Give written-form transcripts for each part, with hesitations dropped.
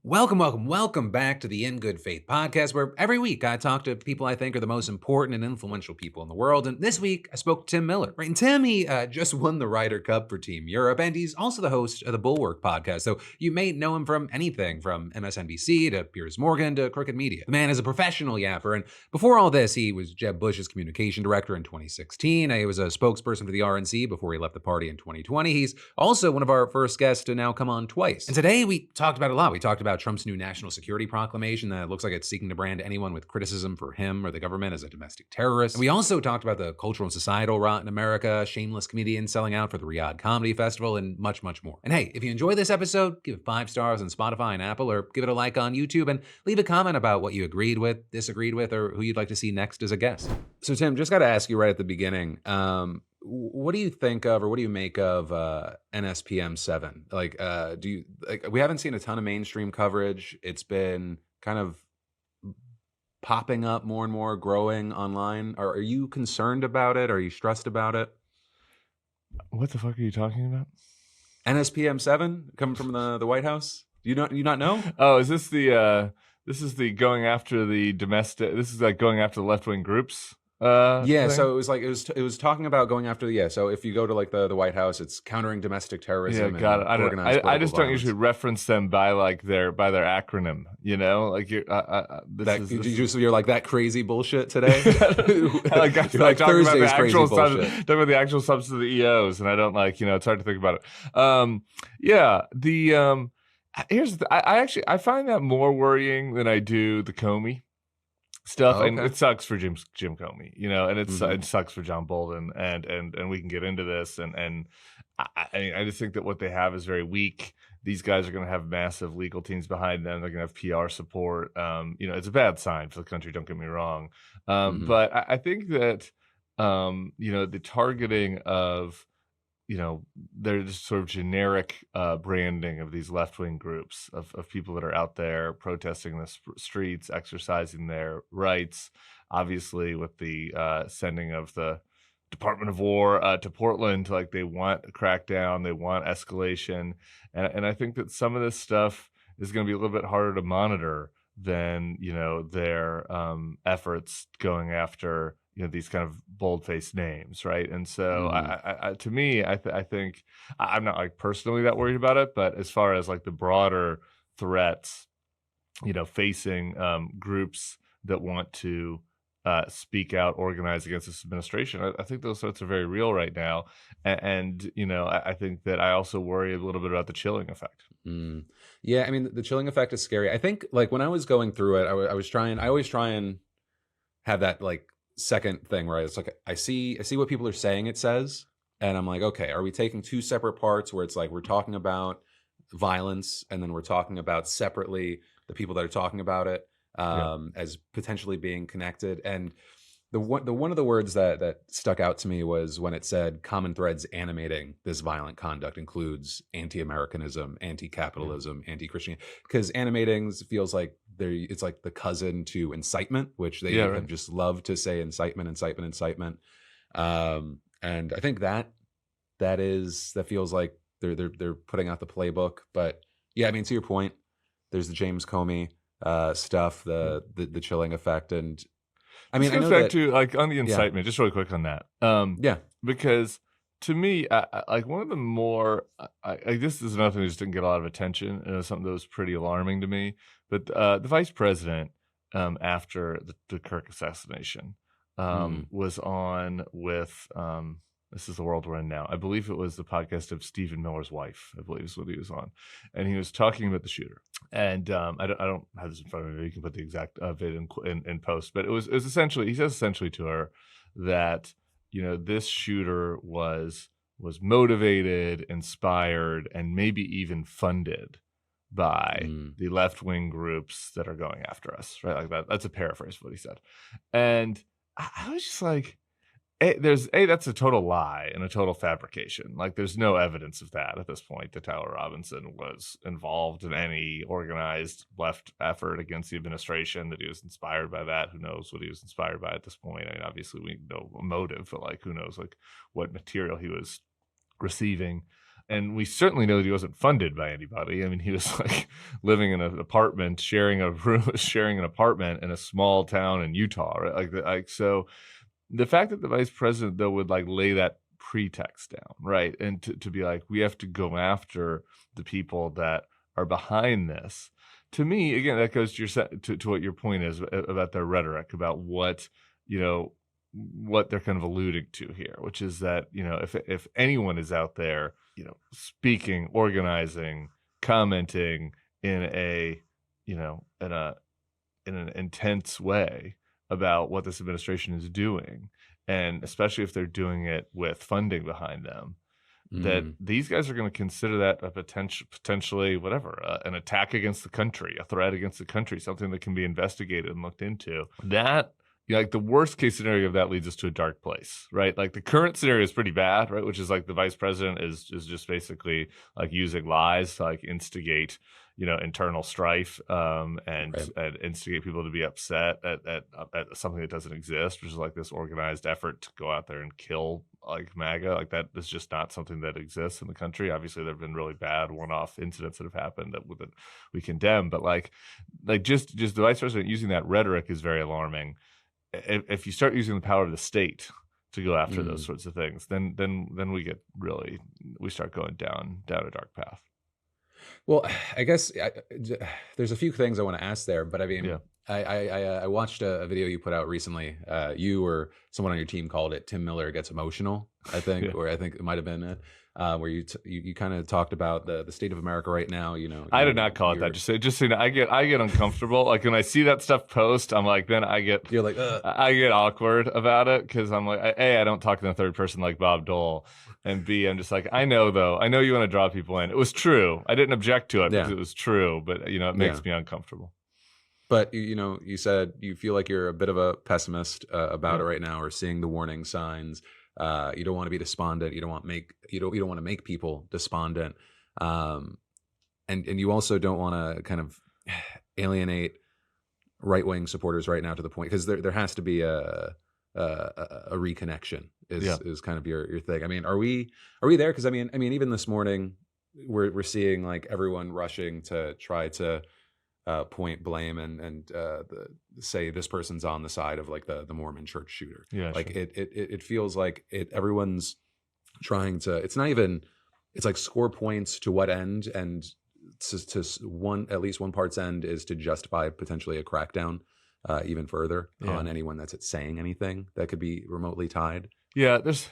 Welcome back to the In Good Faith podcast, where every week I talk to people I think are the most important and influential people in the world. And this week I spoke to Tim Miller. Right? And Tim, he just won the Ryder Cup for Team Europe, and he's also the host of the Bulwark podcast. So you may know him from anything from MSNBC to Piers Morgan to Crooked Media. The man is a professional yapper, and before all this, he was Jeb Bush's communication director in 2016. He was a spokesperson for the RNC before he left the party in 2020. He's also one of our first guests to now come on twice. And today we talked about a lot. We talked about Trump's new national security proclamation that looks like it's seeking to brand anyone with criticism for him or the government as a domestic terrorist. And we also talked about the cultural and societal rot in America, shameless comedians selling out for the Riyadh Comedy Festival, and much, much more. And hey, if you enjoy this episode, give it 5 stars on Spotify and Apple, or give it a like on YouTube, and leave a comment about what you agreed with, disagreed with, or who you'd like to see next as a guest. So Tim, just got to ask you right at the beginning, what do you think of, or what do you make of NSPM 7? We haven't seen a ton of mainstream coverage. It's been kind of popping up more and more, growing online. Are you concerned about it? Are you stressed about it? What the fuck are you talking about? NSPM 7 coming from the White House? Do you not know? Oh, is this this is the going after the domestic? This is like going after the left wing groups. Thing? So it was talking about going after so if you go to like the White House, it's countering domestic terrorism. Yeah, got it. I just don't usually reference them by their acronym. You know, like you're like that crazy bullshit today. talking about the actual substance of the EOs, and I don't it's hard to think about it. Here's I find that more worrying than I do the Comey stuff. Oh, okay. And it sucks for Jim Comey, and it sucks for John Bolton, and we can get into this, and I just think that what they have is very weak. These guys are going to have massive legal teams behind them. They're going to have PR support. It's a bad sign for the country. Don't get me wrong, but I think that the targeting of they're just sort of generic branding of these left-wing groups of people that are out there protesting in the streets, exercising their rights, obviously with the sending of the Department of War to Portland, they want a crackdown, they want escalation. And I think that some of this stuff is going to be a little bit harder to monitor than, their efforts going after these kind of bold-faced names, right? And so, to me, I think I'm not personally that worried about it, but as far as the broader threats, facing groups that want to speak out, organize against this administration, I think those threats are very real right now. And I think that I also worry a little bit about the chilling effect. Yeah, I mean, the chilling effect is scary. I think when I was going through it, I always try and have that second thing, right? It's I see what people are saying it says, and I'm like, okay, are we taking two separate parts where it's we're talking about violence, and then we're talking about separately the people that are talking about it as potentially being connected? And the one of the words that stuck out to me was when it said common threads animating this violent conduct includes anti-Americanism, anti-capitalism, anti-Christianity, because animating feels like it's like the cousin to incitement, which they have just loved to say incitement. And I think that feels like they're putting out the playbook. But yeah, I mean, to your point, there's the James Comey stuff, the chilling effect, and I mean, this goes back to on the incitement, just really quick on that. Because to me, one of the more, this is another thing that just didn't get a lot of attention, and it was something that was pretty alarming to me. But the vice president, after the Kirk assassination, was on with, this is the world we're in now. I believe it was the podcast of Stephen Miller's wife, I believe is what he was on. And he was talking about the shooter. And I don't have this in front of me. You can put the exact vid in post. But it was essentially, he says essentially to her that, this shooter was motivated, inspired, and maybe even funded by the left-wing groups that are going after us, right? Like that. That's a paraphrase of what he said. And I was just that's a total lie and a total fabrication. There's no evidence of that at this point, that Tyler Robinson was involved in any organized left effort against the administration, that he was inspired by that. Who knows what he was inspired by at this point? I mean, obviously we know a motive, but who knows what material he was receiving. And we certainly know that he wasn't funded by anybody. I mean, he was like living in an apartment, sharing an apartment in a small town in Utah, right? Like so the fact that the vice president though would like lay that pretext down, right? And to be like, we have to go after the people that are behind this. To me, again, that goes to what your point is about their rhetoric, about what, what they're kind of alluding to here, which is that, if anyone is out there, speaking, organizing, commenting in an intense way about what this administration is doing, and especially if they're doing it with funding behind them, that these guys are going to consider that a potentially whatever, an attack against the country, a threat against the country, something that can be investigated and looked into. That, like the worst case scenario of that leads us to a dark place, right? Like the current scenario is pretty bad, right? Which is like the vice president is just basically like using lies to like instigate, internal strife, and instigate people to be upset at something that doesn't exist, which is like this organized effort to go out there and kill like MAGA. Like that is just not something that exists in the country. Obviously, there have been really bad one-off incidents that have happened that we condemn, but like just the vice president using that rhetoric is very alarming. If you start using the power of the state to go after those sorts of things, then we start going down a dark path. Well, I guess there's a few things I want to ask there, but I mean, I watched a video you put out recently. You or someone on your team called it "Tim Miller Gets Emotional," I think, or I think it might have been it, where you kind of talked about the state of America right now. I did not call it that. Just so I get uncomfortable. Like when I see that stuff post, I'm like, then I get awkward about it because I'm like, A, I don't talk in the third person like Bob Dole. And B, I'm just like, I know you want to draw people in. It was true. I didn't object to it because it was true, but it makes me uncomfortable. But you said you feel like you're a bit of a pessimist about it right now, or seeing the warning signs. You don't want to be despondent. You don't want to make people despondent, and you also don't want to kind of alienate right-wing supporters right now to the point, because there has to be a reconnection is kind of your thing. I mean, are we there? Because I mean, even this morning, we're seeing like everyone rushing to try to point blame and say this person's on the side of like the Mormon church shooter. Yeah, like sure. It feels like everyone's trying to. It's not even. It's like score points to what end, and at least one part's end is to justify potentially a crackdown. Even further on anyone that's saying anything that could be remotely tied. Yeah, there's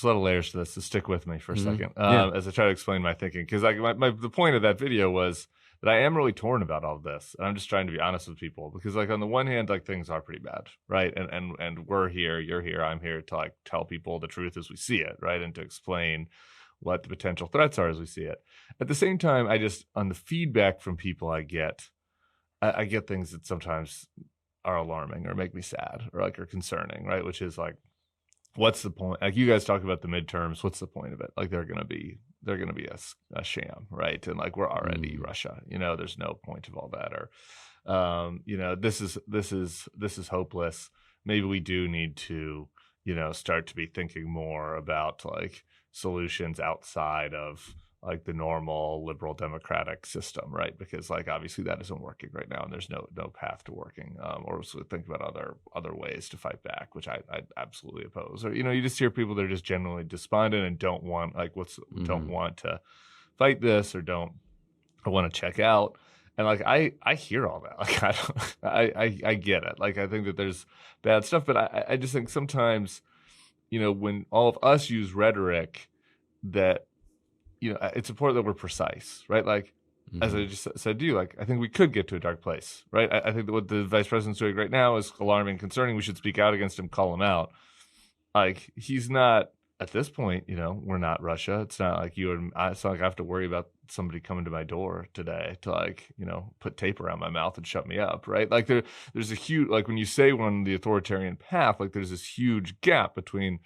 a lot of layers to this. So stick with me for a second as I try to explain my thinking, because like the point of that video was that I am really torn about all of this, and I'm just trying to be honest with people, because like on the one hand, like things are pretty bad, right? And we're here, you're here, I'm here to like tell people the truth as we see it, right? And to explain what the potential threats are as we see it. At the same time, on the feedback from people I get things that sometimes are alarming or make me sad or like are concerning, right? Which is like, what's the point? Like you guys talk about the midterms, what's the point of it? Like they're gonna be a sham, right? And like we're already Russia, there's no point of all that. Or this is hopeless. Maybe we do need to, start to be thinking more about like solutions outside of like the normal liberal democratic system, right? Because like obviously that isn't working right now, and there's no path to working. Or so think about other ways to fight back, which I absolutely oppose. Or you just hear people that are just generally despondent and don't want don't want to fight this, or want to check out. And like I hear all that. Like I get it. Like I think that there's bad stuff, but I just think sometimes, when all of us use rhetoric that. It's important that we're precise, right? Like, as I just said to you, like, I think we could get to a dark place, right? I think that what the vice president's doing right now is alarming, concerning. We should speak out against him, call him out. Like, he's not, at this point, we're not Russia. It's not like you and I. It's not like I have to worry about somebody coming to my door today to like, put tape around my mouth and shut me up, right? Like, there's a huge, like, when you say we're on the authoritarian path, like, there's this huge gap between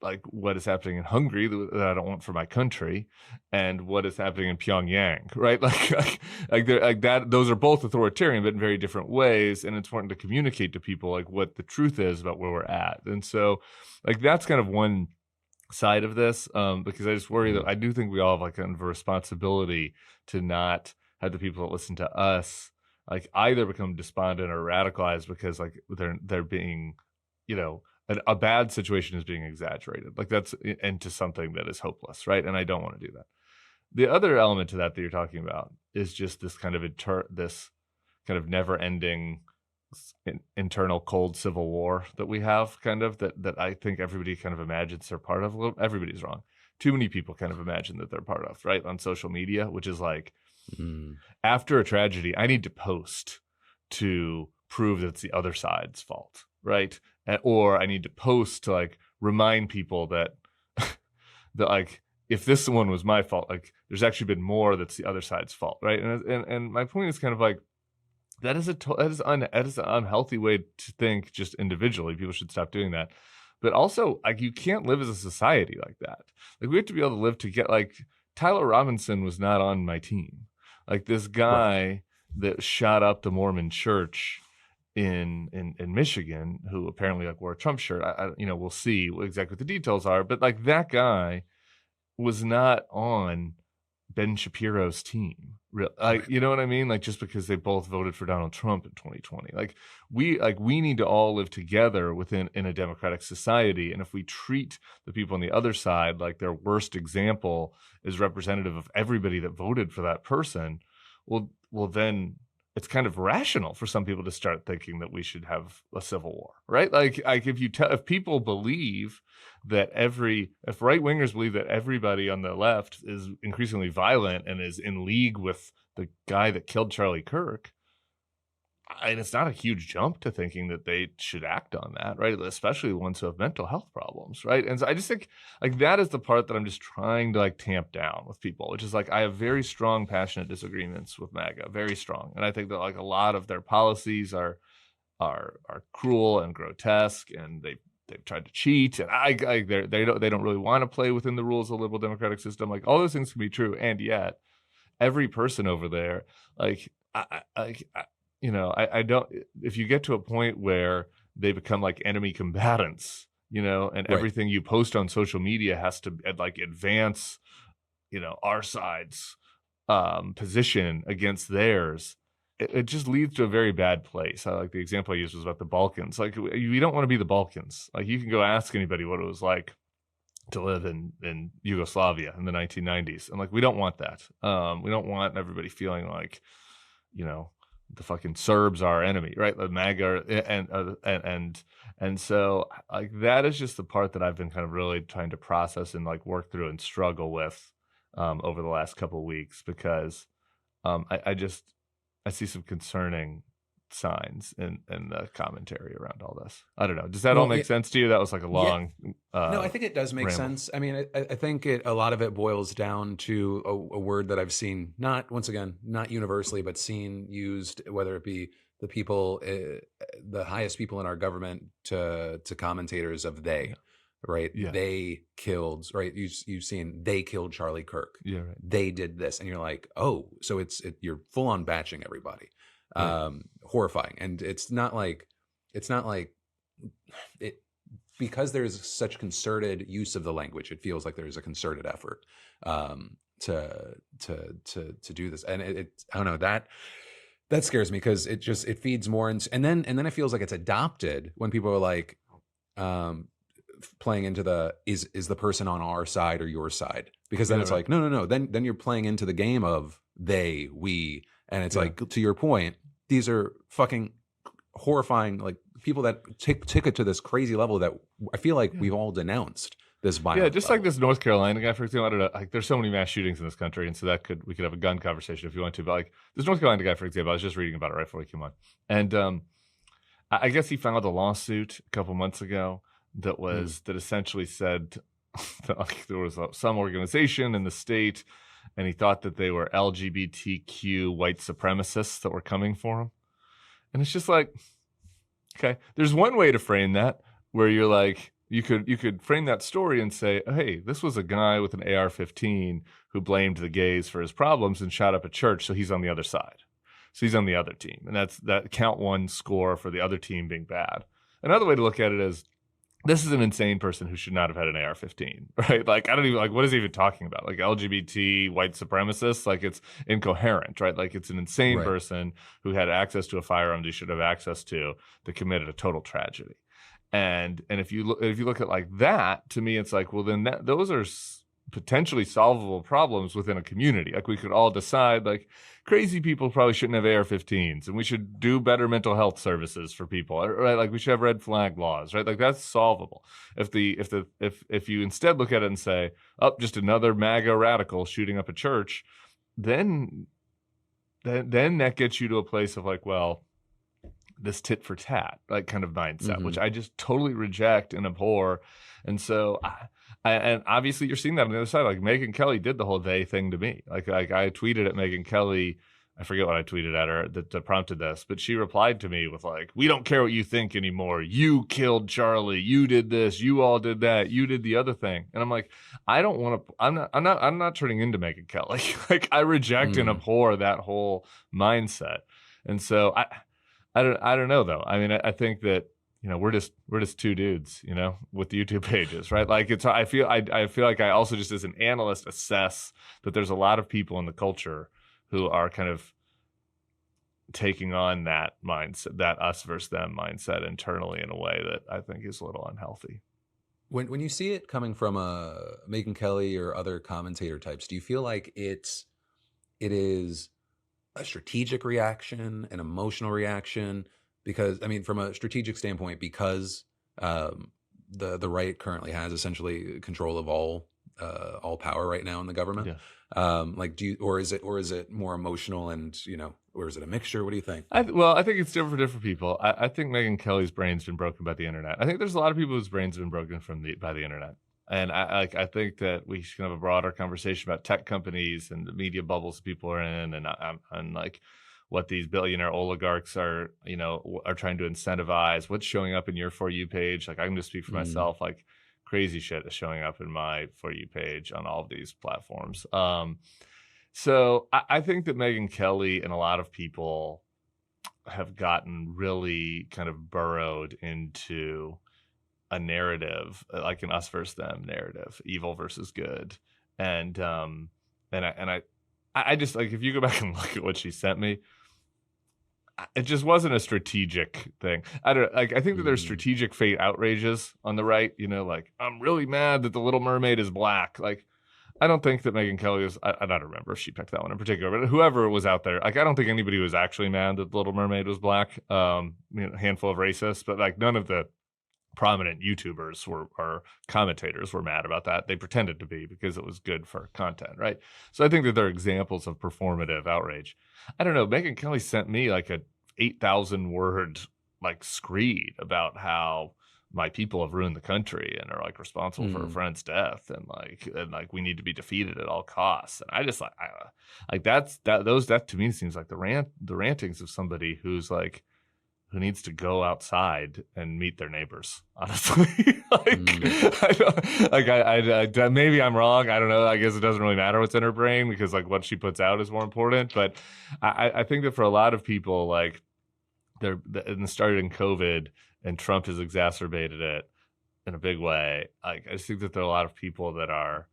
like what is happening in Hungary that I don't want for my country, and what is happening in Pyongyang, right? Like that. Those are both authoritarian, but in very different ways. And it's important to communicate to people like what the truth is about where we're at. And so, like that's kind of one side of this, because I just worry that I do think we all have like kind of a responsibility to not have the people that listen to us like either become despondent or radicalized because like they're being, you know, a bad situation is being exaggerated, like that's into something that is hopeless, right? And I don't want to do that. The other element to that you're talking about is just this kind of this kind of never-ending internal cold civil war that we have, kind of that I think everybody kind of imagines they're part of. Everybody's wrong. Too many people kind of imagine that they're part of, right, on social media, which is like after a tragedy, I need to post to prove that it's the other side's fault, right? Or I need to post to like remind people that that like if this one was my fault, like there's actually been more that's the other side's fault, right? And my point is kind of like that is an unhealthy way to think just individually. People should stop doing that. But also, like, you can't live as a society like that. Like, we have to be able to live to get, like, Tyler Robinson was not on my team. Like, this guy that shot up the Mormon church in Michigan, who apparently, like, wore a Trump shirt. We'll see exactly what the details are. But, like, that guy was not on Ben Shapiro's team. Like, you know what I mean? Like, just because they both voted for Donald Trump in 2020. Like we need to all live together in a democratic society. And if we treat the people on the other side like their worst example is representative of everybody that voted for that person, well then it's kind of rational for some people to start thinking that we should have a civil war, right? Like if people believe that if right wingers believe that everybody on the left is increasingly violent and is in league with the guy that killed Charlie Kirk, and it's not a huge jump to thinking that they should act on that, right? Especially the ones who have mental health problems, right? And so I just think like that is the part that I'm just trying to like tamp down with people, which is like I have very strong, passionate disagreements with MAGA, very strong, and I think that like a lot of their policies are cruel and grotesque, and they've tried to cheat, and they don't really want to play within the rules of the liberal democratic system. Like all those things can be true, and yet every person over there, like I don't. If you get to a point where they become like enemy combatants, and everything you post on social media has to like advance, our side's position against theirs, it just leads to a very bad place. Like the example I used was about the Balkans. Like you don't want to be the Balkans. Like you can go ask anybody what it was like to live in Yugoslavia in the 1990s, and like we don't want that. We don't want everybody feeling like, the fucking Serbs are our enemy, right? The MAGA and so like that is just the part that I've been kind of really trying to process and like work through and struggle with over the last couple of weeks, because I see some concerning signs in the commentary around all this. I don't know. Does that all make sense to you? That was like a long. No, I think it does make sense. I mean, I think a lot of it boils down to a word that I've seen, not universally, but seen used, whether it be the people, the highest people in our government to commentators of they, right? Yeah. They killed, right? You've seen they killed Charlie Kirk. Yeah, right. They did this, and you're like, oh, so you're full on batching everybody. Horrifying. And it's not like it, because there's such concerted use of the language, it feels like there's a concerted effort to do this. And it I don't know, that scares me, because it feeds more and then it feels like it's adopted when people are like playing into the is the person on our side or your side, because then it's like no, then you're playing into the game of we. And it's like, to your point, these are fucking horrifying, like people that took it to this crazy level that I feel like we've all denounced this violence. Yeah, just level. Like this North Carolina guy, for example. I don't know, like there's so many mass shootings in this country, and so we could have a gun conversation if you want to. But like this North Carolina guy, for example, I was just reading about it right before he came on, and I guess he filed a lawsuit a couple months ago that essentially said that like there was some organization in the state, and he thought that they were LGBTQ white supremacists that were coming for him. And it's just like, okay, there's one way to frame that, where you're like, you could frame that story and say, hey, this was a guy with an AR-15 who blamed the gays for his problems and shot up a church, so he's on the other side. So he's on the other team. And that count one score for the other team being bad. Another way to look at it is, this is an insane person who should not have had an AR-15, right? Like, I don't even, like, what is he even talking about? Like, LGBT white supremacists? Like, it's incoherent, right? Like, it's an insane person who had access to a firearm he should have access to that committed a total tragedy. And if you look at like that, to me, it's like, well, then those are potentially solvable problems within a community. Like, we could all decide, like, crazy people probably shouldn't have AR-15s, and we should do better mental health services for people, right? Like, we should have red flag laws, right? Like, that's solvable. If you instead look at it and say, oh, just another MAGA radical shooting up a church, then that gets you to a place of like, well, this tit for tat, like, kind of mindset, which I just totally reject and abhor. And so and obviously you're seeing that on the other side. Like, Megyn Kelly did the whole they thing to me. Like I tweeted at Megyn Kelly, I forget what I tweeted at her that prompted this, but she replied to me with like, we don't care what you think anymore. You killed Charlie. You did this. You all did that. You did the other thing. And I'm like, I don't want to, I'm not turning into Megyn Kelly. Like, I reject and abhor that whole mindset. And so I don't know though. I mean, I think that, you know, we're just two dudes, you know, with YouTube pages, right? Like, I feel like I also, just as an analyst, assess that there's a lot of people in the culture who are kind of taking on that mindset, that us versus them mindset internally, in a way that I think is a little unhealthy. When you see it coming from Megyn Kelly or other commentator types, do you feel like it is a strategic reaction, an emotional reaction? Because, I mean, from a strategic standpoint, because the right currently has essentially control of all power right now in the government. Yeah. Like, or is it more emotional, and, you know, or is it a mixture? What do you think? I think it's different for different people. I think Megyn Kelly's brain's been broken by the internet. I think there's a lot of people whose brains have been broken by the internet. And I think that we should have a broader conversation about tech companies and the media bubbles people are in, and like what these billionaire oligarchs are trying to incentivize, what's showing up in your For You page. Like, I can just speak for myself, like, crazy shit is showing up in my For You page on all of these platforms. So I think that Megyn Kelly and a lot of people have gotten really kind of burrowed into a narrative, like an us versus them narrative, evil versus good. And I just, like, if you go back and look at what she sent me, it just wasn't a strategic thing. I think that there's strategic fate outrages on the right, you know, like, I'm really mad that the Little Mermaid is black. Like, I don't think that Megyn Kelly is, I don't remember if she picked that one in particular, but whoever was out there, like, I don't think anybody was actually mad that the Little Mermaid was black. You know, a handful of racists, but like, none of the prominent YouTubers or commentators were mad about that. They pretended to be because it was good for content, right? So I think that they're examples of performative outrage. I don't know. Megyn Kelly sent me like a 8,000 word like screed about how my people have ruined the country and are like responsible for a friend's death, and like we need to be defeated at all costs. And I just that to me seems like the rantings of somebody who's like, who needs to go outside and meet their neighbors, honestly. Maybe I'm wrong. I don't know. I guess it doesn't really matter what's in her brain, because like what she puts out is more important. But I think that for a lot of people, like, and it started in COVID, and Trump has exacerbated it in a big way. Like, I just think that there are a lot of people that are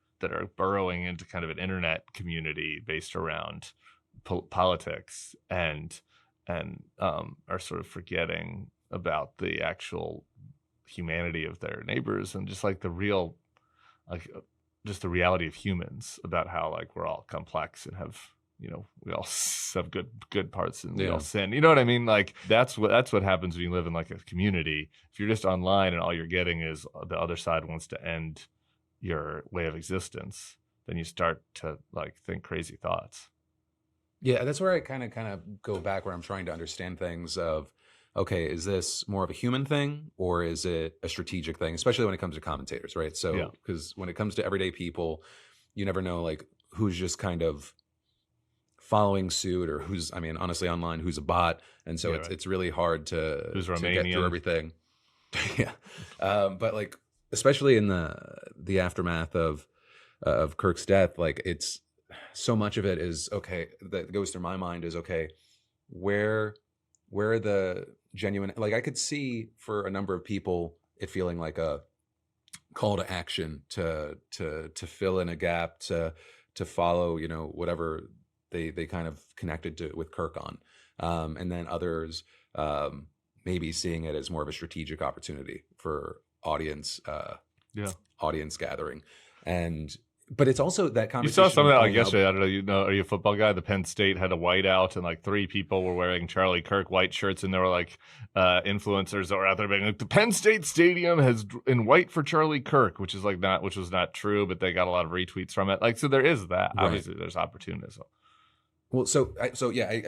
burrowing into kind of an internet community based around politics, and are sort of forgetting about the actual humanity of their neighbors, and just like the real, like, just the reality of humans, about how like we're all complex and have, you know, we all have good parts, and we all sin. You know what I mean? Like, that's what happens when you live in like a community. If you're just online and all you're getting is the other side wants to end your way of existence, then you start to like think crazy thoughts. Yeah, that's where I kind of go back, where I'm trying to understand things of, okay, is this more of a human thing, or is it a strategic thing, especially when it comes to commentators, right? So, because when it comes to everyday people, you never know, like, who's just kind of following suit, or who's, I mean, honestly, online, who's a bot. And so it's really hard to get through everything. Yeah. But like, especially in the aftermath of Kirk's death, like, it's, so much of it is, okay, that goes through my mind is, okay, where are the genuine, like, I could see for a number of people it feeling like a call to action to fill in a gap, to follow, whatever they kind of connected to with Kirk on, and then others maybe seeing it as more of a strategic opportunity for audience gathering. But it's also that conversation. You saw some of that like yesterday. I don't know. Are you a football guy? The Penn State had a whiteout, and like 3 people were wearing Charlie Kirk white shirts, and there were like influencers that were out there being like, the Penn State Stadium has in white for Charlie Kirk, which was not true, but they got a lot of retweets from it. Like, so there is that. Right. Obviously, there's opportunism. Well, I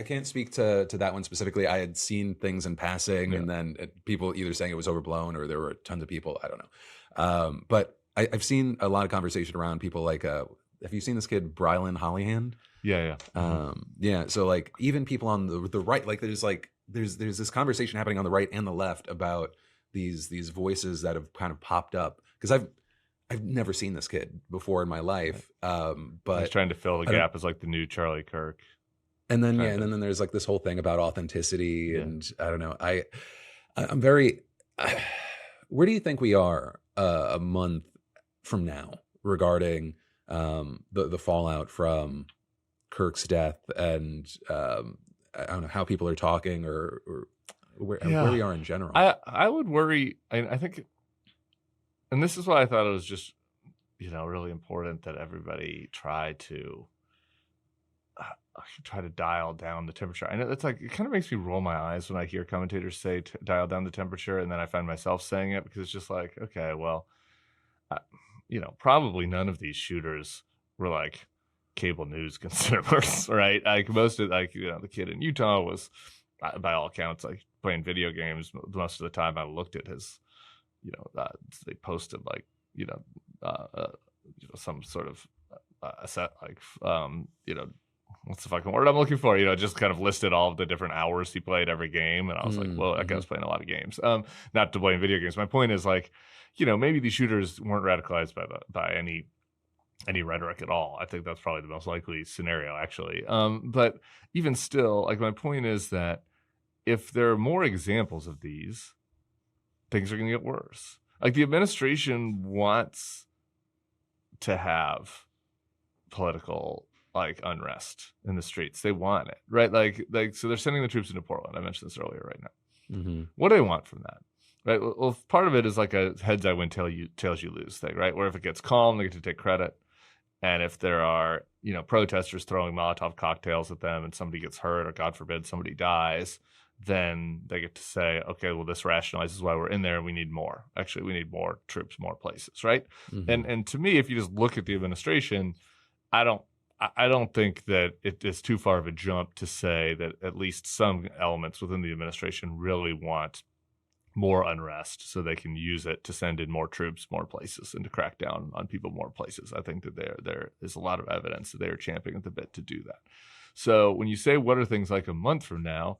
can't speak to that one specifically. I had seen things in passing, and then people either saying it was overblown or there were tons of people. I don't know, but. I've seen a lot of conversation around people like, have you seen this kid, Brylan Hollyhand? Yeah. Yeah. So like even people on the right, like there's this conversation happening on the right and the left about these voices that have kind of popped up. Cause I've never seen this kid before in my life. But he's trying to fill the gap as like the new Charlie Kirk. And then, and then there's like this whole thing about authenticity and I don't know. I'm very, where do you think we are a month from now regarding the fallout from Kirk's death and I don't know how people are talking or where we are in general? I would worry. I think, and this is why I thought it was just really important that everybody try to dial down the temperature. I know that's like, it kind of makes me roll my eyes when I hear commentators say dial down the temperature, and then I find myself saying it because it's just like, okay, well. Probably none of these shooters were like cable news consumers, right? Like most of the kid in Utah was, by all accounts, like playing video games most of the time. I looked at his, they posted like, some sort of a set, like, what's the fucking word I'm looking for? Just kind of listed all of the different hours he played every game. And I was like, well, that guy's playing a lot of games. Not to blame video games. My point is like, maybe these shooters weren't radicalized by any rhetoric at all. I think that's probably the most likely scenario, actually. But even still, like my point is that if there are more examples of these, things are going to get worse. Like the administration wants to have political like unrest in the streets. They want it, right? Like so they're sending the troops into Portland. I mentioned this earlier right now. What do they want from that? Right. Well, part of it is like a heads I win, tails you lose thing, right? Where if it gets calm, they get to take credit. And if there are, protesters throwing Molotov cocktails at them and somebody gets hurt or God forbid somebody dies, then they get to say, okay, well, this rationalizes why we're in there and we need more. Actually, we need more troops, more places, right? And to me, if you just look at the administration, I don't think that it is too far of a jump to say that at least some elements within the administration really want more unrest so they can use it to send in more troops, more places, and to crack down on people more places. I think that there is a lot of evidence that they are champing at the bit to do that. So when you say what are things like a month from now,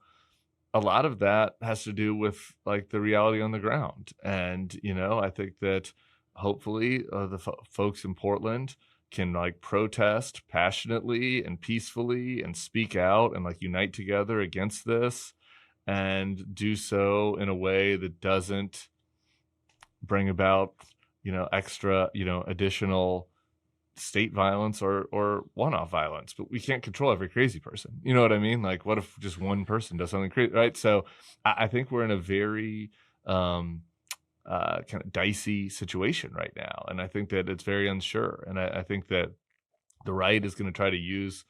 a lot of that has to do with like the reality on the ground. And, I think that hopefully the folks in Portland can like protest passionately and peacefully and speak out and like unite together against this and do so in a way that doesn't bring about, extra, additional state violence or one-off violence. But we can't control every crazy person. You know what I mean? Like what if just one person does something crazy, right? So I think we're in a very kind of dicey situation right now. And I think that it's very unsure. And I think that the right is going to try to use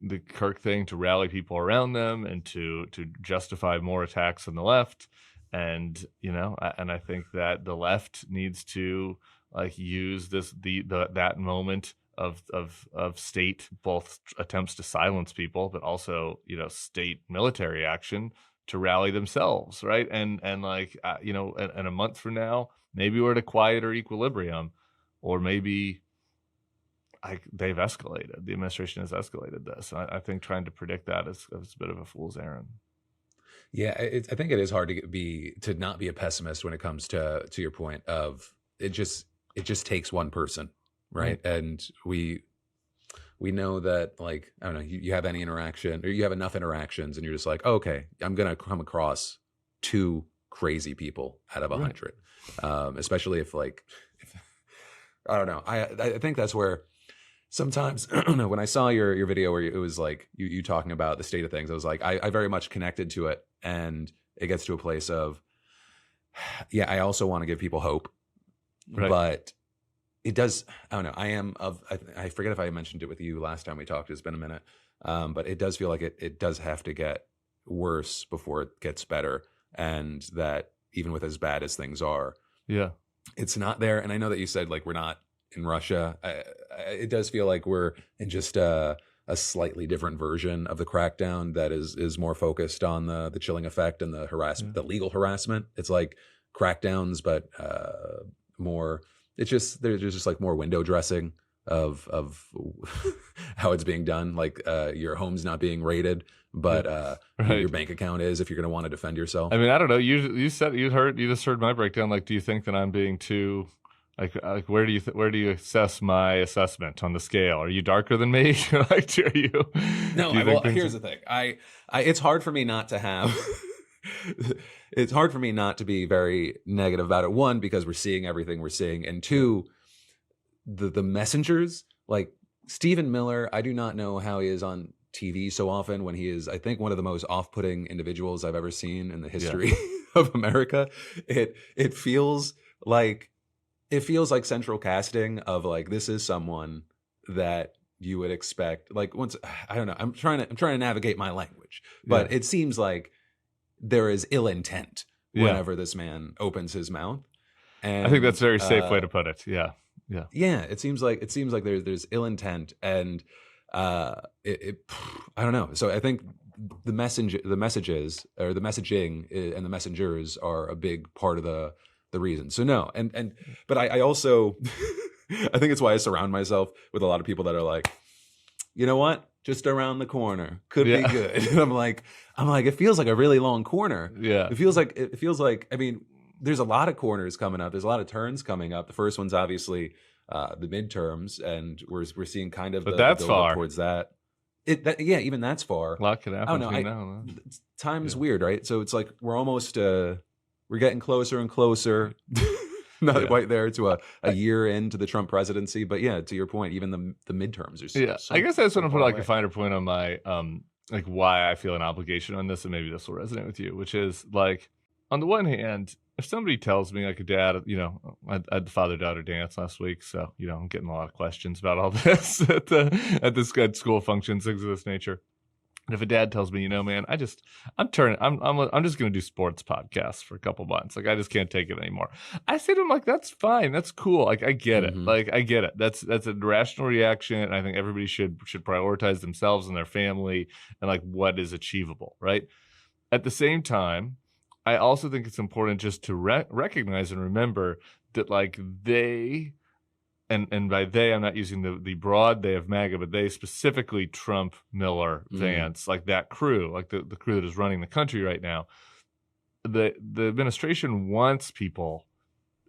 the Kirk thing to rally people around them and to justify more attacks on the left. And, and I think that the left needs to like use that moment of state, both attempts to silence people, but also, state military action to rally themselves. Right. And like, and a month from now, maybe we're at a quieter equilibrium, or maybe they've escalated. The administration has escalated this. I think trying to predict that is a bit of a fool's errand. Yeah, I think it is hard to not be a pessimist when it comes to your point of it just takes one person, right? And we know that, like, I don't know, you have any interaction or you have enough interactions and you're just like, oh, okay, I'm going to come across 2 crazy people out of 100, especially if I don't know. I think that's where sometimes, I don't know, when I saw your video where it was like you talking about the state of things, I was like, I very much connected to it. And it gets to a place of, yeah, I also want to give people hope, but it does, I don't know. I forget if I mentioned it with you last time we talked, it's been a minute. But it does feel like it does have to get worse before it gets better. And that even with as bad as things are, it's not there. And I know that you said like we're not in Russia. It does feel like we're in just a slightly different version of the crackdown that is more focused on the chilling effect and the harassment, the legal harassment. It's like crackdowns, but more. It's just there's just like more window dressing of how it's being done. Like your home's not being raided, but your bank account is if you're going to want to defend yourself. I mean, I don't know. You said you just heard my breakdown. Like, do you think that I'm being too like where do you assess my assessment on the scale? Are you darker than me? Like, are you? No. Well, here's the thing. It's hard for me not to have. It's hard for me not to be very negative about it. One, because we're seeing everything we're seeing, and two, the messengers, like Stephen Miller. I do not know how he is on TV so often when he is, I think, one of the most off-putting individuals I've ever seen in the history of America. It feels like central casting of like, this is someone that you would expect. Like, once, I don't know. I'm trying to navigate my language, but it seems like there is ill intent whenever this man opens his mouth. And I think that's a very safe way to put it. Yeah. It seems like there's ill intent, and I don't know. So I think the messages or the messaging and the messengers are a big part of the reason. So no, but I also I think it's why I surround myself with a lot of people that are like, you know what, just around the corner could be good. And I'm like, it feels like a really long corner. Yeah, it feels like. I mean, there's a lot of corners coming up. There's a lot of turns coming up. The first one's obviously the midterms, and we're seeing kind of. But that's far towards that. Even that's far. A lot could happen. Now. Time's weird, right? So it's like we're almost we're getting closer and closer. Not quite there to a year into the Trump presidency, but yeah, to your point, even the midterms are. So I guess I just want to put like a finer point on my like why I feel an obligation on this, and maybe this will resonate with you, which is like, on the one hand, if somebody tells me, like a dad, I had the father-daughter dance last week, so I'm getting a lot of questions about all this at school functions, things of this nature. And if a dad tells me, man, I'm just going to do sports podcasts for a couple months. Like, I just can't take it anymore. I say to him, like, that's fine. That's cool. Like, I get it. Like, I get it. That's a rational reaction. And I think everybody should prioritize themselves and their family and like what is achievable. Right. At the same time, I also think it's important just to recognize and remember that like they, and by they, I'm not using the broad they of MAGA, but they specifically Trump, Miller, Vance, like that crew, like the crew that is running the country right now. The administration wants people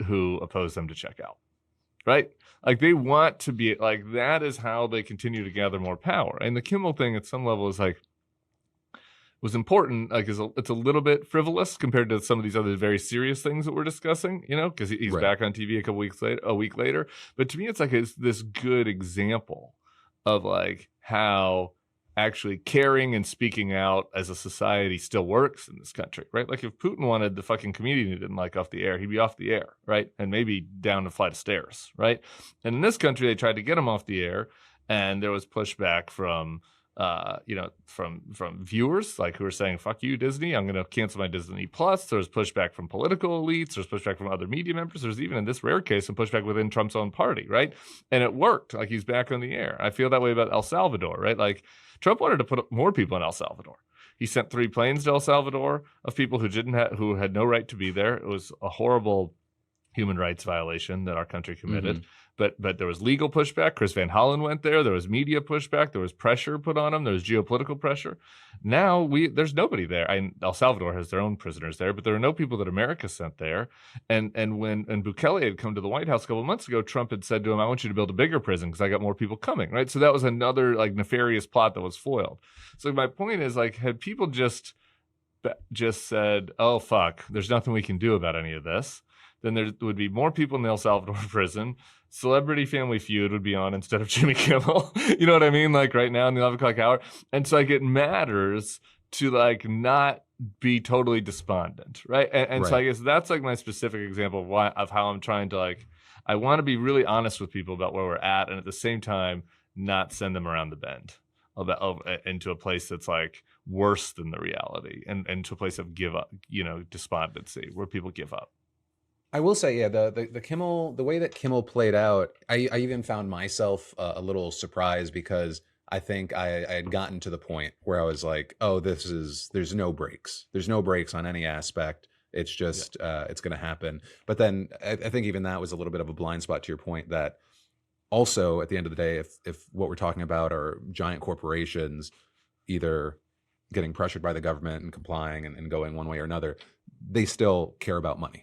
who oppose them to check out, right? Like they want to be like, that is how they continue to gather more power. And the Kimmel thing at some level is like, was important, like it's a little bit frivolous compared to some of these other very serious things that we're discussing, because he's back on TV a week later. But to me, it's like this good example of like how actually caring and speaking out as a society still works in this country, right? Like if Putin wanted the fucking comedian he didn't like off the air, he'd be off the air, right? And maybe down a flight of stairs, right? And in this country, they tried to get him off the air, and there was pushback from viewers, like, who were saying, fuck you, Disney, I'm going to cancel my Disney Plus. There's pushback from political elites. There's pushback from other media members. There's even, in this rare case, some pushback within Trump's own party, right? And it worked. Like, he's back on the air. I feel that way about El Salvador, right? Like, Trump wanted to put more people in El Salvador. He sent 3 planes to El Salvador of people who had no right to be there. It was a horrible human rights violation that our country committed. But there was legal pushback. Chris Van Hollen went there. There was media pushback. There was pressure put on him. There was geopolitical pressure. Now there's nobody there. El Salvador has their own prisoners there, but there are no people that America sent there. And when Bukele had come to the White House a couple of months ago, Trump had said to him, I want you to build a bigger prison because I got more people coming, right? So that was another like nefarious plot that was foiled. So my point is, like, had people just just said, oh, fuck, there's nothing we can do about any of this, then there would be more people in the El Salvador prison. Celebrity Family Feud would be on instead of Jimmy Kimmel. You know what I mean? Like right now in the 11 o'clock hour. And so like it matters to like not be totally despondent, right? And so I guess that's like my specific example of how I'm trying to like, I want to be really honest with people about where we're at, and at the same time not send them around the bend into a place that's like worse than the reality, and into a place of give up, despondency, where people give up. I will say, yeah, the Kimmel, the way that Kimmel played out, I even found myself a little surprised, because I think I had gotten to the point where I was like, oh, there's no breaks. There's no breaks on any aspect. It's just, it's going to happen. But then I think even that was a little bit of a blind spot to your point, that also at the end of the day, if what we're talking about are giant corporations either getting pressured by the government and complying and going one way or another, they still care about money.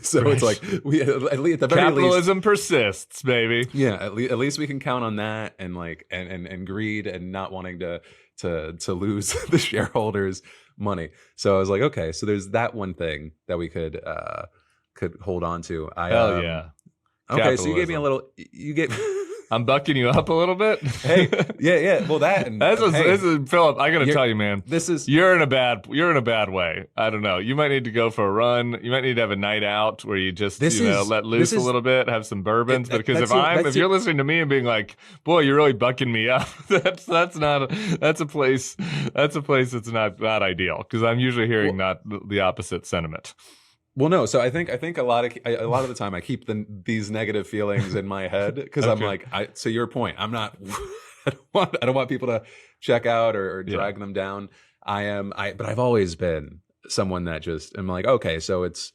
So it's like, we at the very least, capitalism persists, baby. Yeah, at least we can count on that, and like and greed, and not wanting to lose the shareholders money. So I was like, okay, so there's that one thing that we could hold on to. Hell yeah. Okay, so you gave me a little. I'm bucking you up a little bit. Hey, yeah. Well, this is Philip. I gotta tell you, man. You're in a bad way. I don't know. You might need to go for a run. You might need to have a night out where you just let loose a little bit, have some bourbons. Because if you're listening to me and being like, boy, you're really bucking me up, that's a place that's not ideal. Because I'm usually hearing not the opposite sentiment. Well, no. So I think a lot of the time I keep these negative feelings in my head, because I'm like, to your point, I'm not. I don't want people to check out or drag them down. But I've always been someone that just am like, okay, so it's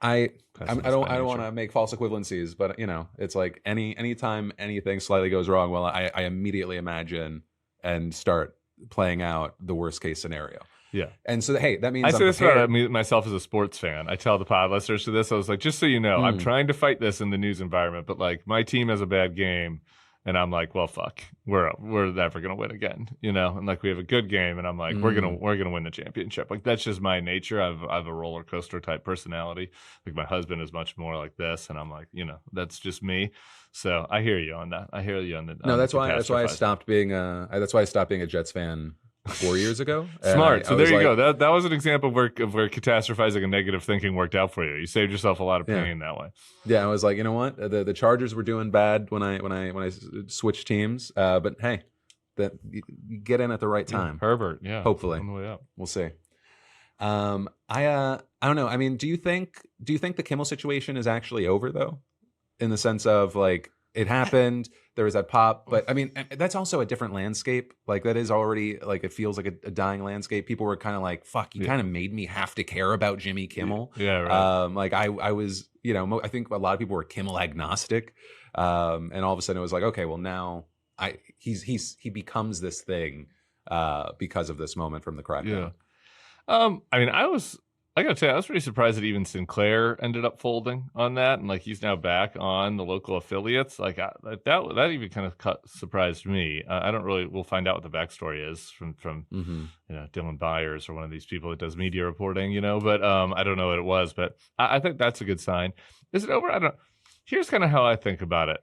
I don't want to make false equivalencies, but it's like anytime anything slightly goes wrong, well, I immediately imagine and start playing out the worst case scenario. Yeah. And so, hey, that means I say this about myself as a sports fan. I tell the pod listeners to this, I was like, just so you know, I'm trying to fight this in the news environment, but like my team has a bad game, and I'm like, well, fuck, we're never gonna win again, and like we have a good game, and I'm like, we're gonna win the championship. Like that's just my nature. I've a roller coaster type personality. Like my husband is much more like this, and I'm like, that's just me. So I hear you on that. That's why I stopped being a Jets fan 4 years ago. Smart. So there you go. That was an example of where catastrophizing and negative thinking worked out for you. You saved yourself a lot of pain that way. Yeah, I was like, you know what? The Chargers were doing bad when I switched teams. But hey, you get in at the right time. Herbert, yeah. Hopefully. On the way up. We'll see. I don't know. I mean, do you think the Kimmel situation is actually over though? In the sense of like, it happened, there was that pop, but I mean, that's also a different landscape. Like that is already like, it feels like a dying landscape. People were kind of like, fuck, you kind of made me have to care about Jimmy Kimmel. Yeah, right. Like I was, I think a lot of people were Kimmel agnostic. And all of a sudden it was like, okay, well now he becomes this thing because of this moment from the crackdown. Yeah. I mean, I gotta tell you, I was pretty surprised that even Sinclair ended up folding on that, and like he's now back on the local affiliates. Like that even kind of surprised me. I don't really. We'll find out what the backstory is from Dylan Byers or one of these people that does media reporting. But I don't know what it was. But I think that's a good sign. Is it over? I don't. Here's kind of how I think about it.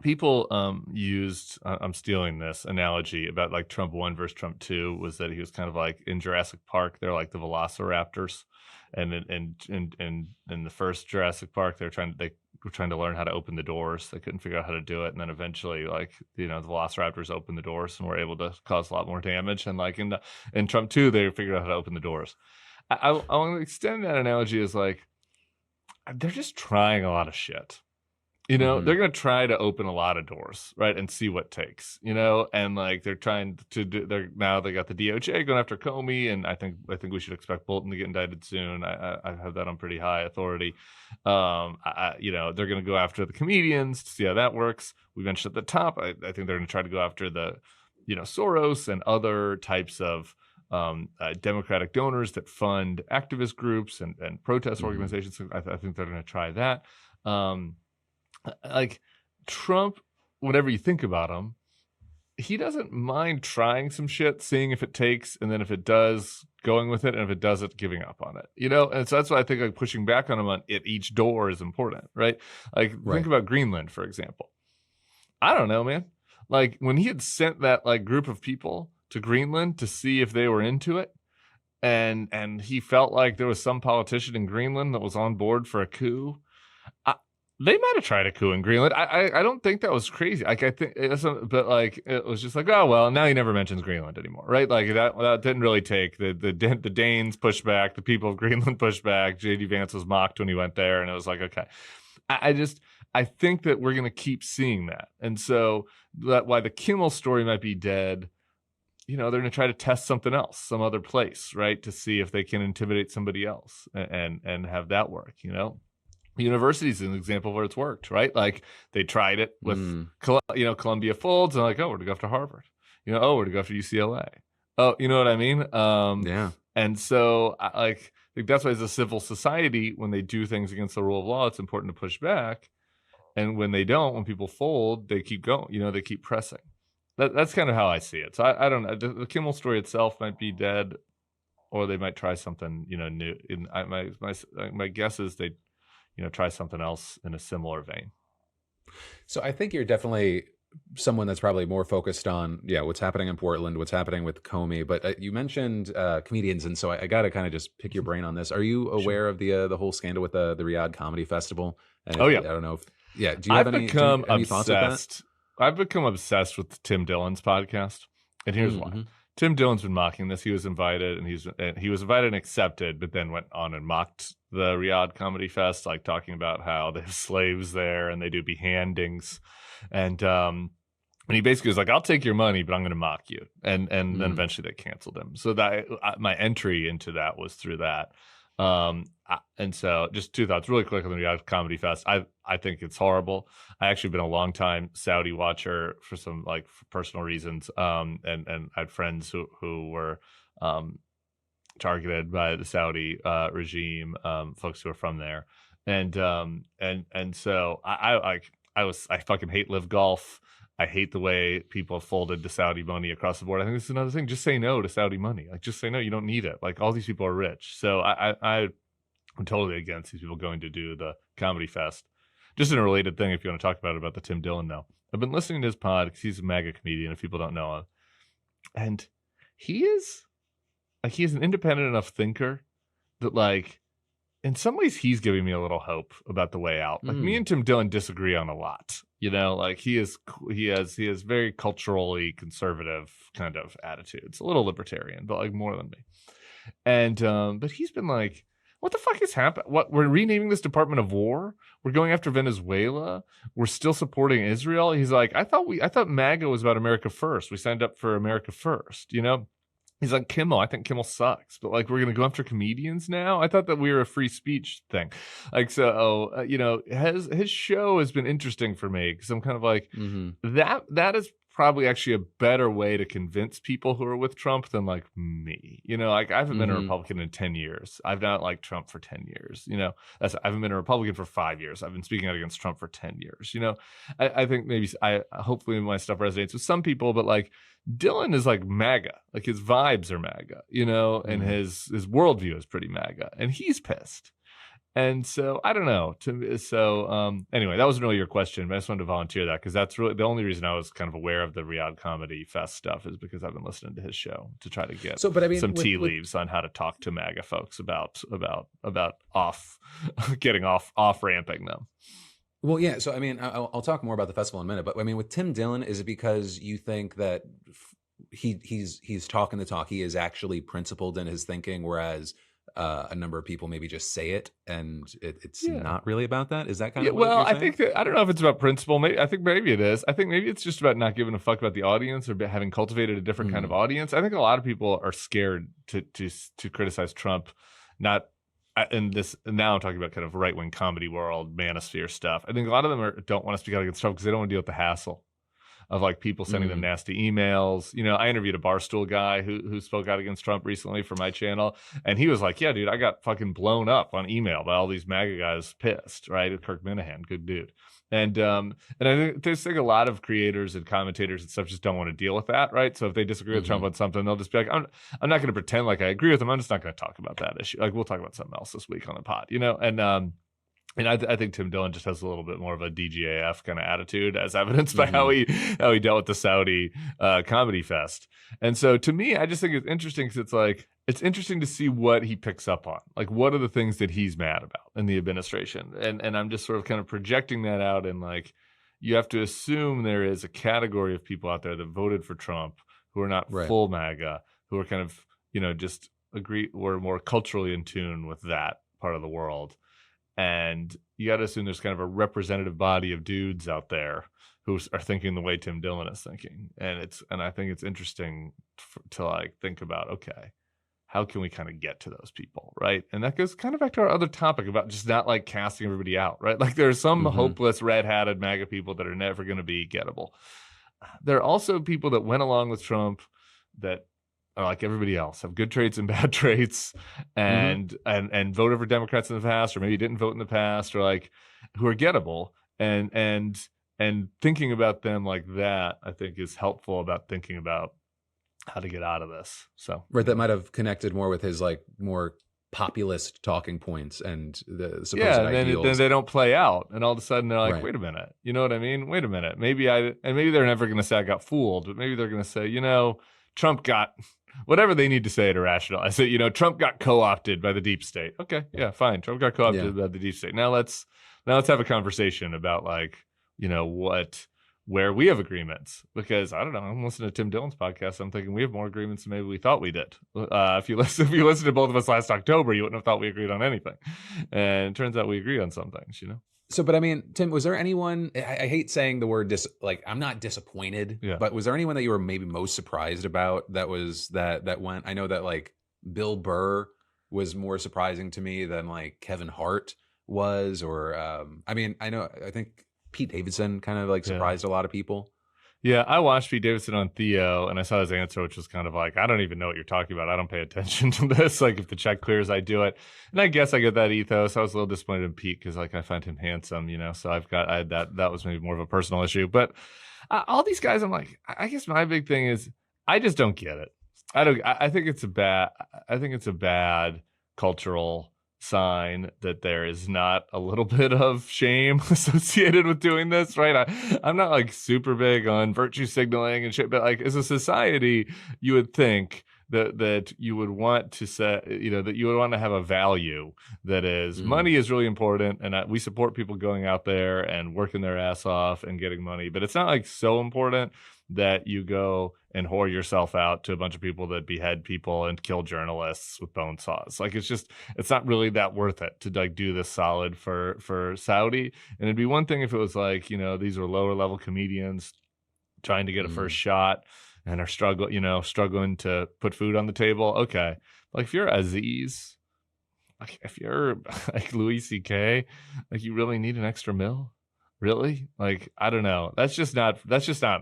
People used, I'm stealing this analogy about like Trump 1 versus Trump 2, was that he was kind of like in Jurassic Park, they're like the velociraptors. And in the first Jurassic Park, they were trying to learn how to open the doors. They couldn't figure out how to do it. And then eventually, like, the velociraptors opened the doors and were able to cause a lot more damage. And like in Trump 2, they figured out how to open the doors. I want to extend that analogy as like, they're just trying a lot of shit. They're going to try to open a lot of doors, right, and see what takes, and like they're trying to do. Now they got the DOJ going after Comey, and I think we should expect Bolton to get indicted soon. I have that on pretty high authority. They're going to go after the comedians to see how that works. We mentioned at the top. I think they're going to try to go after the, Soros and other types of Democratic donors that fund activist groups and protest organizations. I think they're going to try that. Like Trump, whatever you think about him, he doesn't mind trying some shit, seeing if it takes, and then if it does, going with it, and if it doesn't, giving up on it. And so that's why I think like pushing back on him at each door is important, right? Like think about Greenland, for example. I don't know, man. Like when he had sent that like group of people to Greenland to see if they were into it, and he felt like there was some politician in Greenland that was on board for a coup. They might have tried a coup in Greenland. I don't think that was crazy. Like I think, but like it was just like, oh well, now he never mentions Greenland anymore, right? Like that didn't really take. The Danes pushed back, the people of Greenland pushed back. J.D. Vance was mocked when he went there, and it was like, okay. I think that we're gonna keep seeing that, and so that why the Kimmel story might be dead. They're gonna try to test something else, some other place, right, to see if they can intimidate somebody else and have that work. University is an example where it's worked, right? Like they tried it with, Columbia folds and like, oh, we're to go after Harvard. Oh, we're to go after UCLA. Oh, you know what I mean? Yeah. And so I think that's why as a civil society, when they do things against the rule of law, it's important to push back. And when they don't, when people fold, they keep going, they keep pressing. That's kind of how I see it. So I don't know. The Kimmel story itself might be dead, or they might try something, new. My guess is they try something else in a similar vein. So I think you're definitely someone that's probably more focused on, what's happening in Portland, what's happening with Comey. But you mentioned comedians, and so I got to kind of just pick your brain on this. Are you aware of the whole scandal with the Riyadh Comedy Festival? And I don't know. Do you have any thoughts with that? I've become obsessed with Tim Dillon's podcast, and here's why. Tim Dillon's been mocking this. He was invited, and he was invited and accepted, but then went on and mocked the Riyadh Comedy Fest, like talking about how they have slaves there and they do beheadings, and he basically was like, "I'll take your money, but I'm going to mock you," and then eventually they canceled him. So that my entry into that was through that. And so just two thoughts really quick on the Riyadh Comedy Fest. I think it's horrible. I actually been a long time Saudi watcher for some for personal reasons. And I had friends who were targeted by the Saudi regime, folks who are from there. And so I fucking hate live golf. I hate the way people have folded to Saudi money across the board. I think this is another thing. Just say no to Saudi money. Just say no. You don't need it. All these people are rich. So I'm totally against these people going to do the comedy fest. Just in a related thing, if you want to talk about the Tim Dillon now. I've been listening to his pod because he's a MAGA comedian, if people don't know him. And he is an independent enough thinker that in some ways he's giving me a little hope about the way out. Me and Tim Dillon disagree on a lot. He has very culturally conservative kind of attitudes, a little libertarian, but more than me. And but he's been like, what the fuck is happening? What, we're renaming this Department of War? We're going after Venezuela? We're still supporting Israel? He's like, I thought MAGA was about America first. We signed up for America first, He's like, Kimmel, I think Kimmel sucks, but we're going to go after comedians now? I thought that we were a free speech thing. His show has been interesting for me because I'm kind of that is probably actually a better way to convince people who are with Trump than me. I haven't been a Republican in 10 years. I've not liked Trump for 10 years. I haven't been a Republican for 5 years. I've been speaking out against Trump for 10 years. I think maybe hopefully my stuff resonates with some people, but Dillon is MAGA. His vibes are MAGA, and his worldview is pretty MAGA, and he's pissed. And so I don't know. Anyway, that wasn't really your question, but I just wanted to volunteer that because that's really the only reason I was kind of aware of the Riyadh Comedy Fest stuff is because I've been listening to his show to try to get some tea leaves on how to talk to MAGA folks about getting off ramping them. Well, yeah. So, I'll talk more about the festival in a minute, but with Tim Dillon, is it because you think that he's talking the talk? He is actually principled in his thinking, whereas a number of people maybe just say it and it's not really about that? Is that kind of what you're saying? I think that, I don't know if it's about principle. I think maybe it is. I think maybe it's just about not giving a fuck about the audience or having cultivated a different kind of audience. I think a lot of people are scared to criticize Trump, not. And now I'm talking about kind of right-wing comedy world, manosphere stuff. I think a lot of them don't want to speak out against Trump because they don't want to deal with the hassle. of like people sending them nasty emails. You know, I interviewed a Barstool guy who spoke out against Trump recently for my channel, and he was like, yeah, dude, I got fucking blown up on email by all these MAGA guys pissed, right? Kirk Minahan, good dude. And I think there's like a lot of creators and commentators and stuff just don't want to deal with that, right? So if they disagree with Trump on something, they'll just be like, I'm not going to pretend like I agree with him. I'm just not going to talk about that issue. Like, we'll talk about something else this week on the pod, you know? And I think Tim Dillon just has a little bit more of a DGAF kind of attitude, as evidenced by how he dealt with the Saudi comedy fest. And so to me, I just think it's interesting because it's like, it's interesting to see what he picks up on. Like, what are the things that he's mad about in the administration? And I'm just sort of kind of projecting that out. And like, you have to assume there is a category of people out there that voted for Trump who are not full MAGA, who are kind of, you know, just were more culturally in tune with that part of the world. And you got to assume there's kind of a representative body of dudes out there who are thinking the way Tim Dillon is thinking. And I think it's interesting to like think about, okay, how can we kind of get to those people, right? And that goes kind of back to our other topic about just not like casting everybody out, right? Like there are some hopeless red-hatted MAGA people that are never going to be gettable. There are also people that went along with Trump that are like everybody else, have good traits and bad traits, and voted for Democrats in the past, or maybe didn't vote in the past, or like who are gettable. And thinking about them like that, I think, is helpful about thinking about how to get out of this. So that might have connected more with his like more populist talking points and the supposed ideals. Then they don't play out, and all of a sudden they're like, wait a minute, you know what I mean? Wait a minute, maybe they're never going to say I got fooled, but maybe they're going to say, you know, Trump got whatever they need to say to rationalize it. You know, Trump got co-opted by the deep state. Okay, yeah, fine. Trump got co-opted by the deep state. Now let's have a conversation about like, you know, where we have agreements, because I don't know, I'm listening to Tim Dillon's podcast. I'm thinking we have more agreements than maybe we thought we did. If you listen to both of us last October, you wouldn't have thought we agreed on anything. And it turns out we agree on some things, you know? So, but I mean, Tim, was there anyone, I hate saying the word I'm not disappointed, but was there anyone that you were maybe most surprised about that went? I know that like Bill Burr was more surprising to me than like Kevin Hart was, or I think Pete Davidson kind of like surprised a lot of people. Yeah, I watched Pete Davidson on Theo, and I saw his answer, which was kind of like, I don't even know what you're talking about. I don't pay attention to this. Like, if the check clears, I do it. And I guess I get that ethos. I was a little disappointed in Pete because, like, I find him handsome, you know. So I had that. That was maybe more of a personal issue. But all these guys, I'm like, I guess my big thing is I just don't get it. I think it's a bad cultural sign that there is not a little bit of shame associated with doing this, right? I'm not like super big on virtue signaling and shit, but like as a society, you would think that you would want to say, you know, that you would want to have a value that is money is really important, and we support people going out there and working their ass off and getting money, but it's not like so important that you go and whore yourself out to a bunch of people that behead people and kill journalists with bone saws. Like, it's not really that worth it to like do this solid for Saudi. And it'd be one thing if it was like, you know, these are lower level comedians trying to get a first shot and are struggling to put food on the table. Okay. Like if you're Aziz, like if you're like Louis C.K., like you really need an extra mil? Really? Like, I don't know. That's just not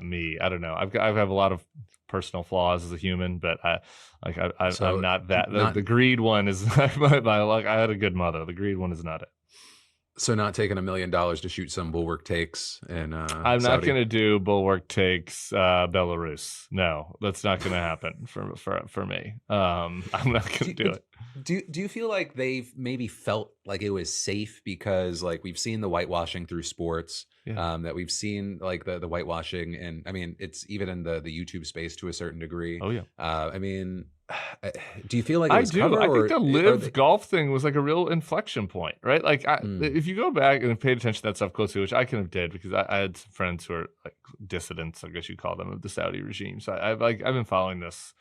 me. I don't know. I have a lot of personal flaws as a human, but I'm not that. The greed one is my luck. I had a good mother. The greed one is not it. So not taking $1 million to shoot some Bulwark takes and I'm not going to do Bulwark takes Belarus. No, that's not going to happen for me. I'm not going to do it. Do you feel like they've maybe felt like it was safe because like we've seen the whitewashing through sports, that we've seen like the whitewashing, and I mean it's even in the YouTube space to a certain degree. Oh yeah. I mean, do you feel like I do? I think the live golf thing was like a real inflection point, right? Like if you go back and paid attention to that stuff closely, which I kind of did because I had some friends who are like dissidents, I guess you call them, of the Saudi regime. So I've been following this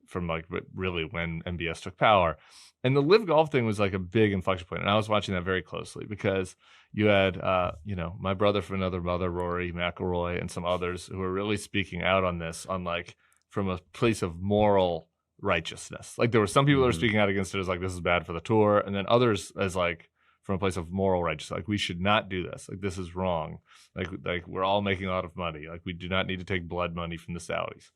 from like really when MBS took power. And the live golf thing was like a big inflection point. And I was watching that very closely because you had, my brother from another mother, Rory McIlroy, and some others who were really speaking out on this on like from a place of moral righteousness. Like there were some people that were speaking out against it as like, this is bad for the tour. And then others as like from a place of moral righteousness. Like, we should not do this. Like, this is wrong. Like we're all making a lot of money. Like, we do not need to take blood money from the Saudis.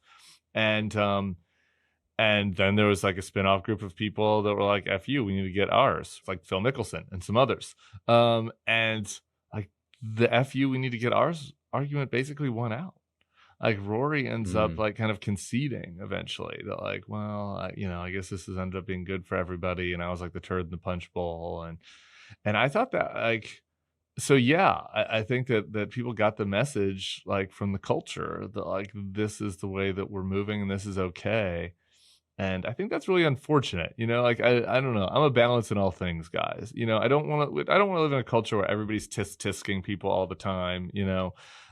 And then there was like a spin-off group of people that were like, F you, we need to get ours, like Phil Mickelson and some others. And like the F you, we need to get ours argument basically won out. Like, Rory ends up like kind of conceding eventually that like, well, I guess this has ended up being good for everybody. And I was like the turd in the punch bowl. And I thought that like, so yeah, I think that people got the message like from the culture that like, this is the way that we're moving and this is okay. And I think that's really unfortunate, like, I don't know. I'm a balance in all things, guys. I don't want to live in a culture where everybody's tisking people all the time,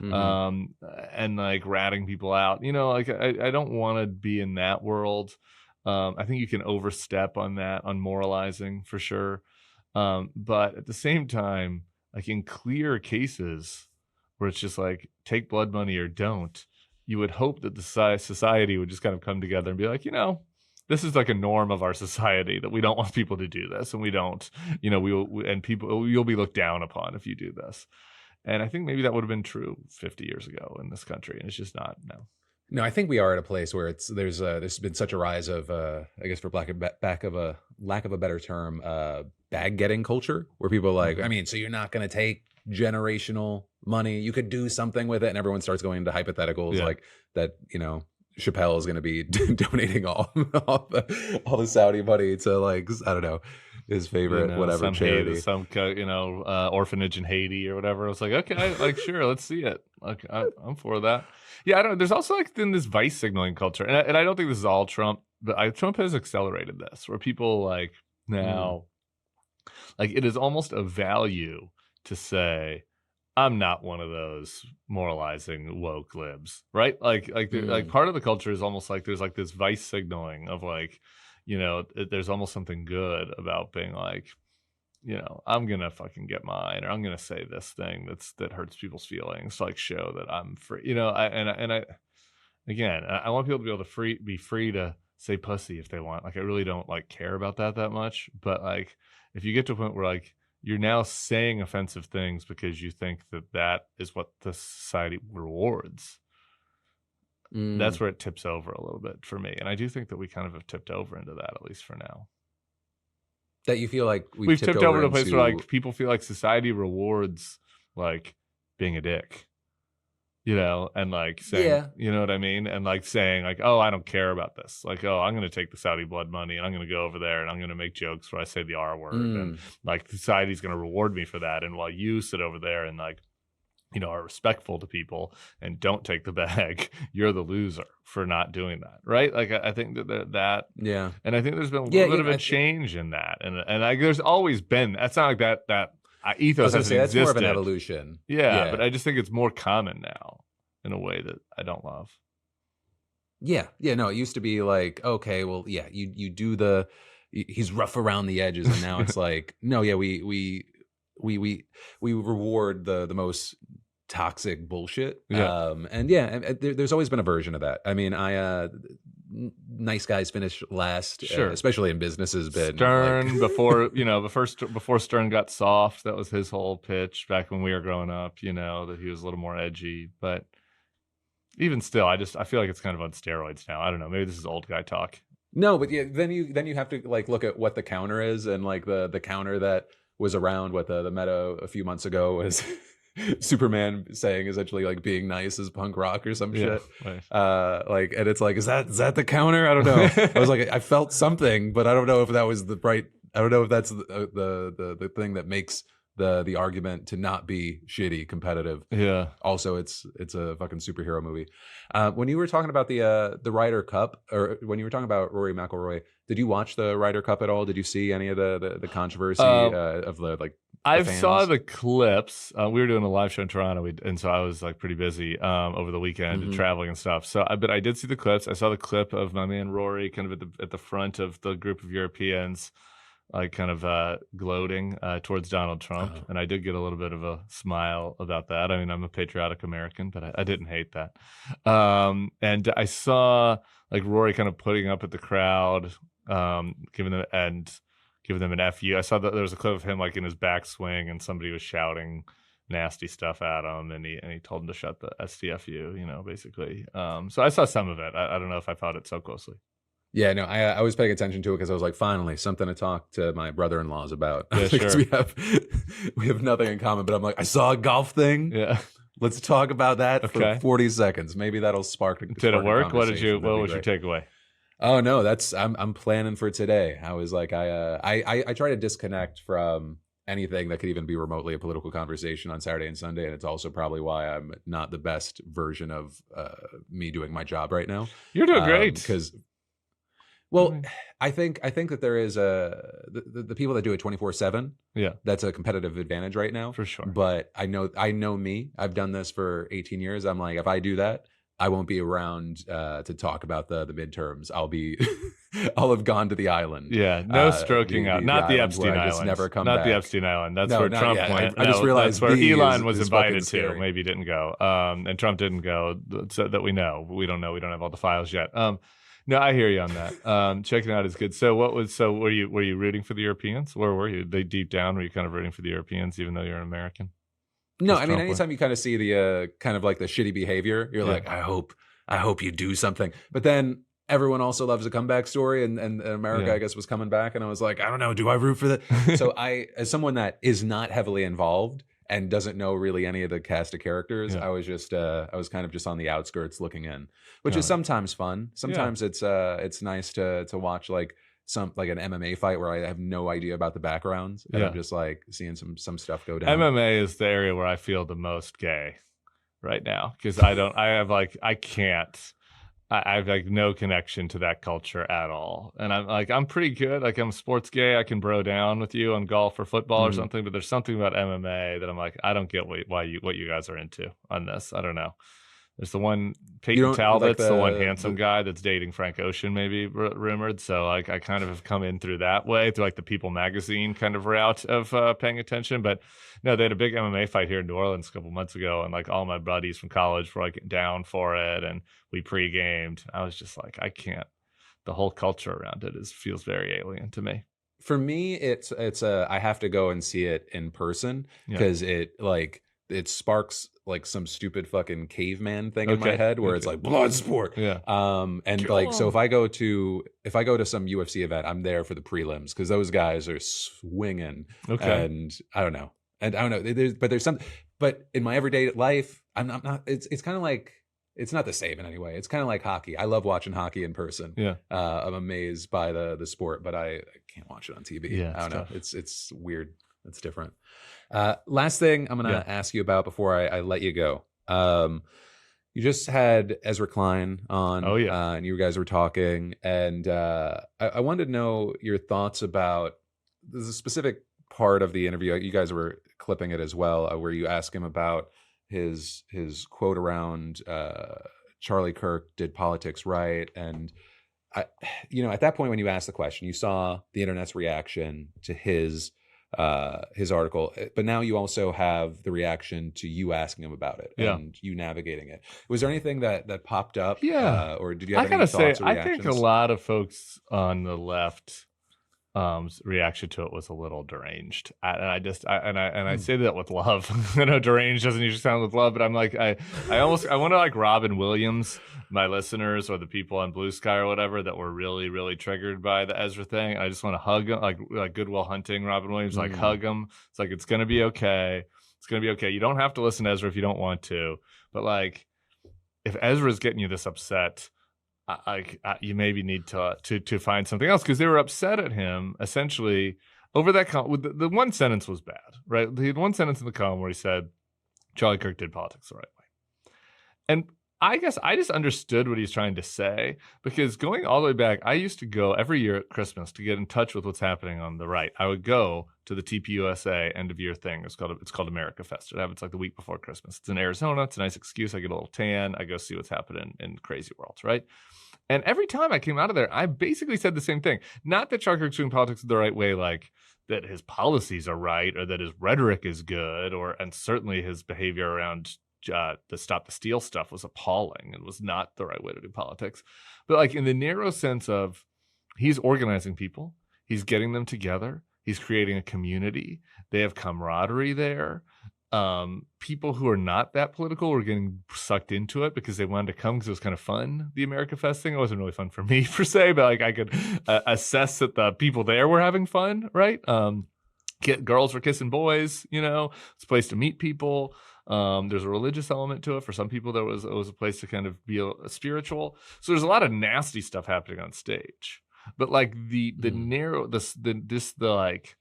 and like ratting people out, like I don't want to be in that world. I think you can overstep on that, on moralizing for sure. But at the same time, like in clear cases where it's just like, take blood money or don't, you would hope that the society would just kind of come together and be like, this is like a norm of our society that we don't want people to do this, and we don't, you'll be looked down upon if you do this. And I think maybe that would have been true 50 years ago in this country, and it's just not now. No, I think we are at a place where there's been such a rise of I guess for lack of a better term, bag getting culture, where people are like, I mean, so you're not going to take generational money, you could do something with it, and everyone starts going into hypotheticals like that, Chappelle is going to be donating all the Saudi money to like, I don't know, his favorite whatever charity, some orphanage in Haiti or whatever. I was like, okay, like sure, let's see it. Like I'm for that. Yeah, I don't know. There's also like then this vice signaling culture, and I don't think this is all Trump, but Trump has accelerated this, where people like now, like it is almost a value to say, I'm not one of those moralizing woke libs, right? Like part of the culture is almost like there's like this vice signaling of like, there's almost something good about being like, I'm gonna fucking get mine, or I'm gonna say this thing that hurts people's feelings to like show that I'm free. I want people to be able to be free to say pussy if they want. Like, I really don't like care about that much, but like if you get to a point where like you're now saying offensive things because you think that is what the society rewards, that's where it tips over a little bit for me. And I do think that we kind of have tipped over into that, at least for now. That you feel like we've tipped over to a place where like people feel like society rewards like being a dick, and like saying, you know what I mean? And like saying like, oh, I don't care about this. Like, oh, I'm going to take the Saudi blood money and I'm going to go over there and I'm going to make jokes where I say the R word. And like society's going to reward me for that. And while you sit over there and like, are respectful to people and don't take the bag, you're the loser for not doing that. Right. Like, I think that. Yeah. And I think there's been a little bit of a change in that. And like, there's always been, that's not like that ethos hasn't existed. That's more of an evolution. Yeah, but I just think it's more common now in a way that I don't love. Yeah, no, it used to be like, okay, well, yeah, you do he's rough around the edges, and now it's like, no, yeah, we reward the most toxic bullshit. And there's always been a version of that. I mean, nice guys finish last, especially in businesses. Stern, like... before Stern got soft, that was his whole pitch back when we were growing up, that he was a little more edgy. But even still, I feel like it's kind of on steroids now. I don't know, maybe this is old guy talk. No, but yeah, then you have to like look at what the counter is, and like the counter that was around what the meta a few months ago was Superman saying essentially like being nice is punk rock or some shit. Right. Like, and it's like, is that the counter? I don't know. I was like, I felt something, but I don't know if that was the right. I don't know if that's the thing that makes the argument to not be shitty competitive. Yeah. Also, it's a fucking superhero movie. When you were talking about the Ryder Cup, or when you were talking about Rory McIlroy, did you watch the Ryder Cup at all? Did you see any of the controversy of the like? I saw the clips. We were doing a live show in Toronto, and so I was like pretty busy over the weekend and traveling and stuff. So, but I did see the clips. I saw the clip of my man Rory kind of at the front of the group of Europeans, like kind of gloating towards Donald Trump, and I did get a little bit of a smile about that. I mean, I'm a patriotic American, but I didn't hate that. And I saw like Rory kind of putting up at the crowd, giving them and give them an FU. I saw that there was a clip of him like in his backswing and somebody was shouting nasty stuff at him, and he told him to shut the STFU, basically. So I saw some of it. I don't know if I followed it so closely. Yeah, no, I was paying attention to it because I was like, finally, something to talk to my brother-in-laws about. Yeah, sure. we have nothing in common, but I'm like, I saw a golf thing. Yeah. Let's talk about that for 40 seconds. Maybe that'll spark. Did it work? What was your takeaway? Oh no, I'm planning for today. I was like, I try to disconnect from anything that could even be remotely a political conversation on Saturday and Sunday, and it's also probably why I'm not the best version of me doing my job right now. You're doing great. Because, well, I think that there is the people that do it 24/7. Yeah, that's a competitive advantage right now for sure. But I know me. I've done this for 18 years. I'm like, if I do that, I won't be around to talk about the midterms. I'll have gone to the island. Yeah, no stroking out. Not the Epstein Island. Never come not back. the Epstein Island. That's where Trump went. I just realized that's where Elon was is invited to. scary. Maybe he didn't go. And Trump didn't go. So that we know. We don't know. We don't have all the files yet. No, I hear you on that. Checking out is good. So were you rooting for the Europeans? Where were you? They deep down, were you kind of rooting for the Europeans, even though you're an American? No, I mean, anytime you kind of see the kind of like the shitty behavior, you're like, I hope you do something. But then everyone also loves a comeback story, and America, I guess, was coming back, and I was like, I don't know, do I root for that? So as someone that is not heavily involved and doesn't know really any of the cast of characters, I was just I was kind of just on the outskirts looking in, which is sometimes fun. Sometimes it's nice to watch like an MMA fight where I have no idea about the backgrounds, and I'm just like seeing some stuff go down. MMA is the area where I feel the most gay right now, because I have like no connection to that culture at all. And I'm pretty good. Like, I'm sports gay. I can bro down with you on golf or football or something, but there's something about MMA that I'm like, I don't get what you guys are into on this. I don't know. There's the one Peyton Talbot's like the one handsome guy that's dating Frank Ocean, maybe rumored. So like I kind of have come in through that way, through like the People magazine kind of route of paying attention. But no, they had a big MMA fight here in New Orleans a couple months ago, and like all my buddies from college were like down for it, and we pre-gamed. I was just like, I can't. The whole culture around it feels very alien to me. For me, it's I have to go and see it in person, because it sparks like some stupid fucking caveman thing in my head where it's like blood sport. Yeah. And like, so if I go to some UFC event, I'm there for the prelims, because those guys are swinging. Okay. And I don't know. There's some, but in my everyday life, I'm not, it's kind of like, it's not the same in any way. It's kind of like hockey. I love watching hockey in person. Yeah. I'm amazed by the sport, but I can't watch it on TV. Yeah, I don't know. It's weird. It's different. Last thing I'm going to ask you about before I let you go. You just had Ezra Klein on. Oh, yeah. And you guys were talking, and I wanted to know your thoughts about, there's a specific part of the interview, you guys were clipping it as well, where you ask him about his quote around Charlie Kirk did politics right. And at that point when you asked the question, you saw the internet's reaction to his article, but now you also have the reaction to you asking him about it and you navigating it. Was there anything that popped up? Or did you have any thoughts or reactions? I think a lot of folks on the left reaction to it was a little deranged, I say that with love. I know deranged doesn't usually sound with love, but I'm like, I want to like Robin Williams, my listeners, or the people on Blue Sky or whatever that were really, really triggered by the Ezra thing. I just want to hug them, like Goodwill Hunting, Robin Williams, like hug them. It's like, it's gonna be okay. It's gonna be okay. You don't have to listen to Ezra if you don't want to, but like, if Ezra's getting you this upset, you maybe need to find something else, because they were upset at him essentially over that the one sentence was bad, right? He had one sentence in the column where he said Charlie Kirk did politics the right way, and I guess I just understood what he's trying to say, because going all the way back, I used to go every year at Christmas to get in touch with what's happening on the right. I would go to the TPUSA end of year thing. It's called America Fest. It happens like the week before Christmas. It's in Arizona. It's a nice excuse. I get a little tan. I go see what's happening in crazy worlds, right? And every time I came out of there, I basically said the same thing. Not that Charlie Kirk's doing politics the right way, like that his policies are right or that his rhetoric is good, and certainly his behavior around the Stop the Steal stuff was appalling and was not the right way to do politics. But like in the narrow sense of, he's organizing people, He's getting them together. He's creating a community. They have camaraderie there. People who are not that political were getting sucked into it because they wanted to come because it was kind of fun. The America Fest thing, it wasn't really fun for me per se, but like I could assess that the people there were having fun, right? Girls were kissing boys, you know, it's a place to meet people. There's a religious element to it. For some people, it was a place to kind of be a spiritual. So there's a lot of nasty stuff happening on stage. But like the like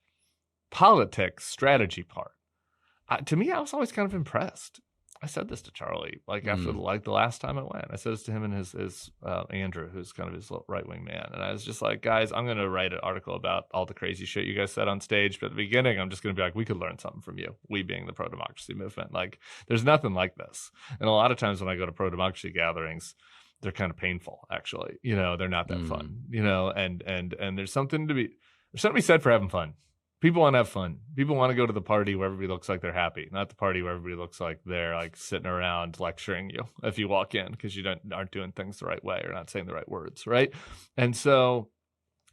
politics strategy part, to me, I was always kind of impressed. I said this to Charlie, like after the last time I went. I said this to him and his Andrew, who's kind of his right wing man, and I was just like, guys, I'm going to write an article about all the crazy shit you guys said on stage. But at the beginning, I'm just going to be like, we could learn something from you. We being the pro democracy movement, like there's nothing like this. And a lot of times when I go to pro democracy gatherings, they're kind of painful, actually. You know, they're not that fun. You know, and there's something to be said for having fun. People want to have fun. People want to go to the party where everybody looks like they're happy, not the party where everybody looks like they're like sitting around lecturing you if you walk in because you aren't doing things the right way or not saying the right words, right? And so,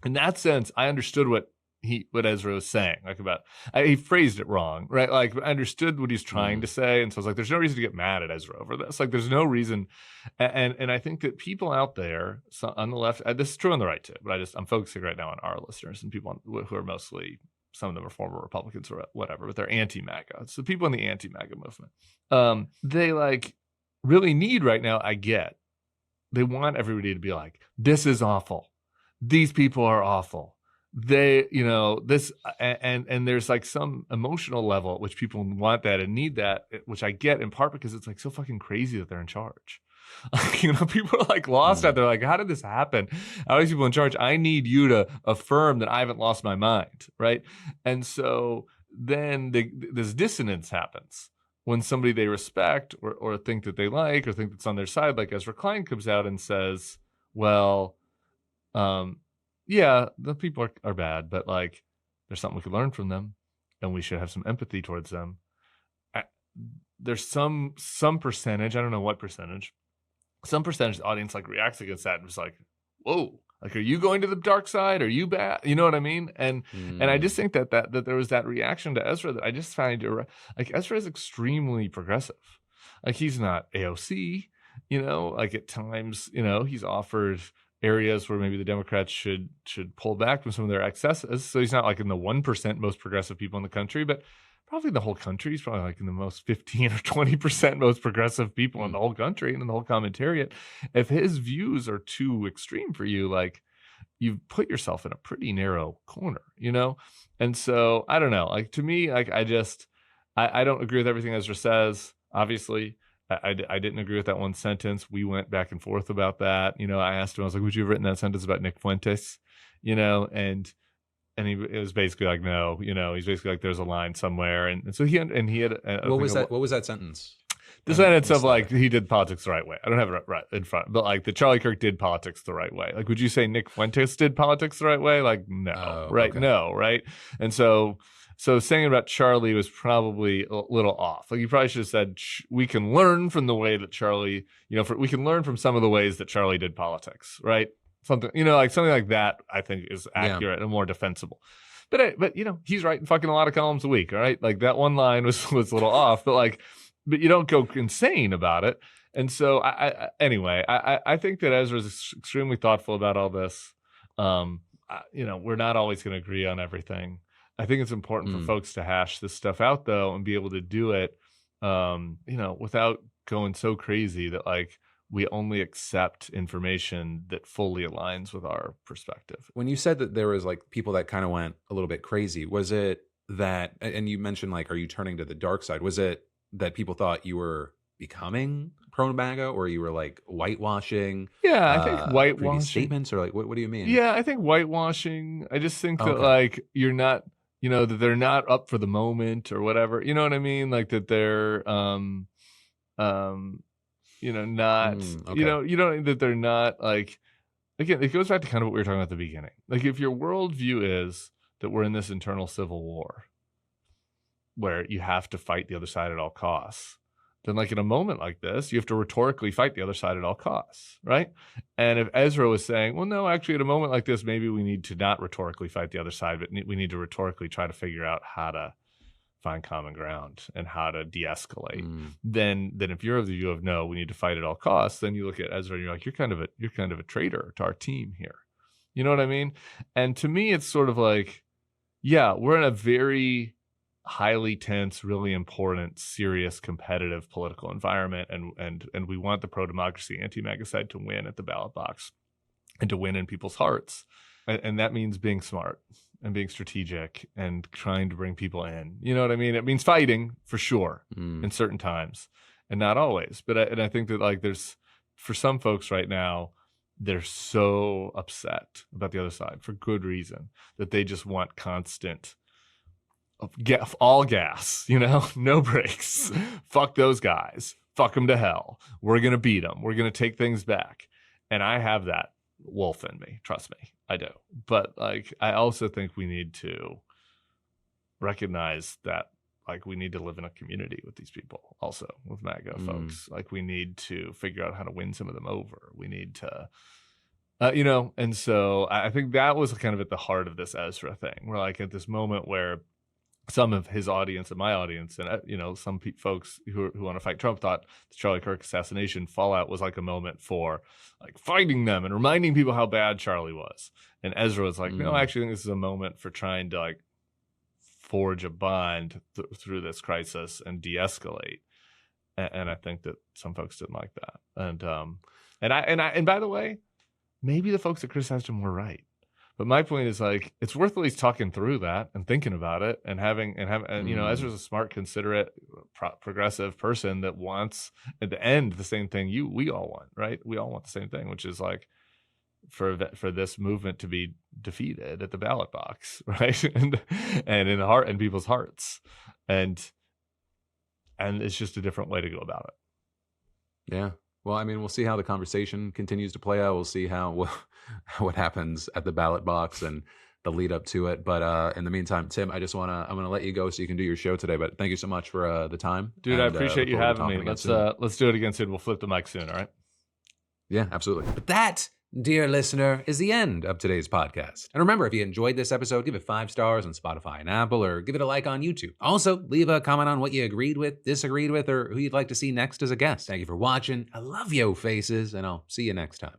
in that sense, I understood what Ezra was saying, like he phrased it wrong, right? Like I understood what he's trying to say, and so I was like, there's no reason to get mad at Ezra over this. Like, there's no reason, and I think that people out there on the left, this is true on the right too, but I'm focusing right now on our listeners and people who are mostly. Some of them are former Republicans or whatever, but they're anti-MAGA. It's the people in the anti-MAGA movement. They like really need right now, they want everybody to be like, this is awful. These people are awful. They, you know, this, and there's like some emotional level at which people want that and need that, which I get in part because it's like so fucking crazy that they're in charge. You know, people are like lost out there. Like, how did this happen? How are these people in charge? I need you to affirm that I haven't lost my mind, right? And so then this dissonance happens when somebody they respect or think that they like or think that's on their side, like Ezra Klein comes out and says, well, yeah, the people are bad, but like there's something we could learn from them and we should have some empathy towards them. There's some percentage, I don't know what percentage, some percentage of the audience like reacts against that and was like, whoa, like, are you going to the dark side? Are you bad? You know what I mean? And I just think that there was that reaction to Ezra that I just find like Ezra is extremely progressive. Like he's not AOC, you know, like at times, you know, he's offered areas where maybe the Democrats should pull back from some of their excesses. So he's not like in the 1% most progressive people in the country, but probably the whole country. He's probably like in the most 15 or 20% most progressive people in the whole country and in the whole commentariat. If his views are too extreme for you, like you've put yourself in a pretty narrow corner, you know? And so I don't know, like to me, like I don't agree with everything Ezra says. Obviously I didn't agree with that one sentence. We went back and forth about that. You know, I asked him, I was like, would you have written that sentence about Nick Fuentes? You know, and it was basically like, no, you know, he's basically like, there's a line somewhere. And so he had, what was that sentence? The sentence of like, he did politics the right way. I don't have it right in front, but like the Charlie Kirk did politics the right way. Like, would you say Nick Fuentes did politics the right way? Like, no, right? Okay. No, right? And so saying about Charlie was probably a little off. Like, you probably should have said, we can learn from the way that Charlie, you know, we can learn from some of the ways that Charlie did politics, right? Something, you know, like something like that, I think is accurate and more defensible. But you know, he's writing fucking a lot of columns a week, all right? Like that one line was a little off, but you don't go insane about it. And so anyway, I think that Ezra is extremely thoughtful about all this. You know, we're not always going to agree on everything. I think it's important for folks to hash this stuff out though, and be able to do it, you know, without going so crazy that like, we only accept information that fully aligns with our perspective. When you said that there was like people that kind of went a little bit crazy, was it that, and you mentioned like, are you turning to the dark side? Was it that people thought you were becoming pro-MAGA or you were like whitewashing? Yeah, I think whitewashing statements, or like, what do you mean? Yeah, I think whitewashing. I just think that like, you're not, you know, that they're not up for the moment or whatever. You know what I mean? Like that they're, you know, not, you know, that they're not like, again, it goes back to kind of what we were talking about at the beginning. Like if your worldview is that we're in this internal civil war where you have to fight the other side at all costs, then like in a moment like this, you have to rhetorically fight the other side at all costs, right? And if Ezra was saying, well, no, actually at a moment like this, maybe we need to not rhetorically fight the other side, but we need to rhetorically try to figure out how to find common ground and how to de-escalate. Then if you're of the view of no, we need to fight at all costs, then you look at Ezra and you're like, you're kind of a traitor to our team here. You know what I mean? And to me, it's sort of like, yeah, we're in a very highly tense, really important, serious, competitive political environment, and we want the pro-democracy, anti-MAGA side to win at the ballot box and to win in people's hearts. And that means being smart and being strategic and trying to bring people in. You know what I mean? It means fighting for sure in certain times and not always. But I think that like there's, for some folks right now, they're so upset about the other side for good reason that they just want constant all gas, you know, no brakes. Fuck those guys. Fuck them to hell. We're going to beat them. We're going to take things back. And I have that wolf in me. Trust me, I do. But like, I also think we need to recognize that like we need to live in a community with these people also, with MAGA folks. Like we need to figure out how to win some of them over. We need to, you know, and so I think that was kind of at the heart of this Ezra thing. We're like at this moment where some of his audience and my audience and, you know, some folks who want to fight Trump thought the Charlie Kirk assassination fallout was like a moment for like fighting them and reminding people how bad Charlie was. And Ezra was like, no, I actually think this is a moment for trying to like forge a bond through this crisis and de-escalate. And I think that some folks didn't like that. And by the way, maybe the folks that criticized him were right. But my point is like, it's worth at least talking through that and thinking about it and you know, Ezra's a smart, considerate, progressive person that wants at the end the same thing we all want, right? We all want the same thing, which is like for this movement to be defeated at the ballot box, right? and in the heart and people's hearts. And it's just a different way to go about it. Yeah. Well, I mean, we'll see how the conversation continues to play out. We'll see what happens at the ballot box and the lead up to it. But in the meantime, Tim, I'm gonna let you go so you can do your show today. But thank you so much for the time, dude. And I appreciate you having me. Let's do it again soon. We'll flip the mic soon. All right. Yeah, absolutely. But that, dear listener, is the end of today's podcast. And remember, if you enjoyed this episode, give it 5 stars on Spotify and Apple, or give it a like on YouTube. Also, leave a comment on what you agreed with, disagreed with, or who you'd like to see next as a guest. Thank you for watching. I love yo faces, and I'll see you next time.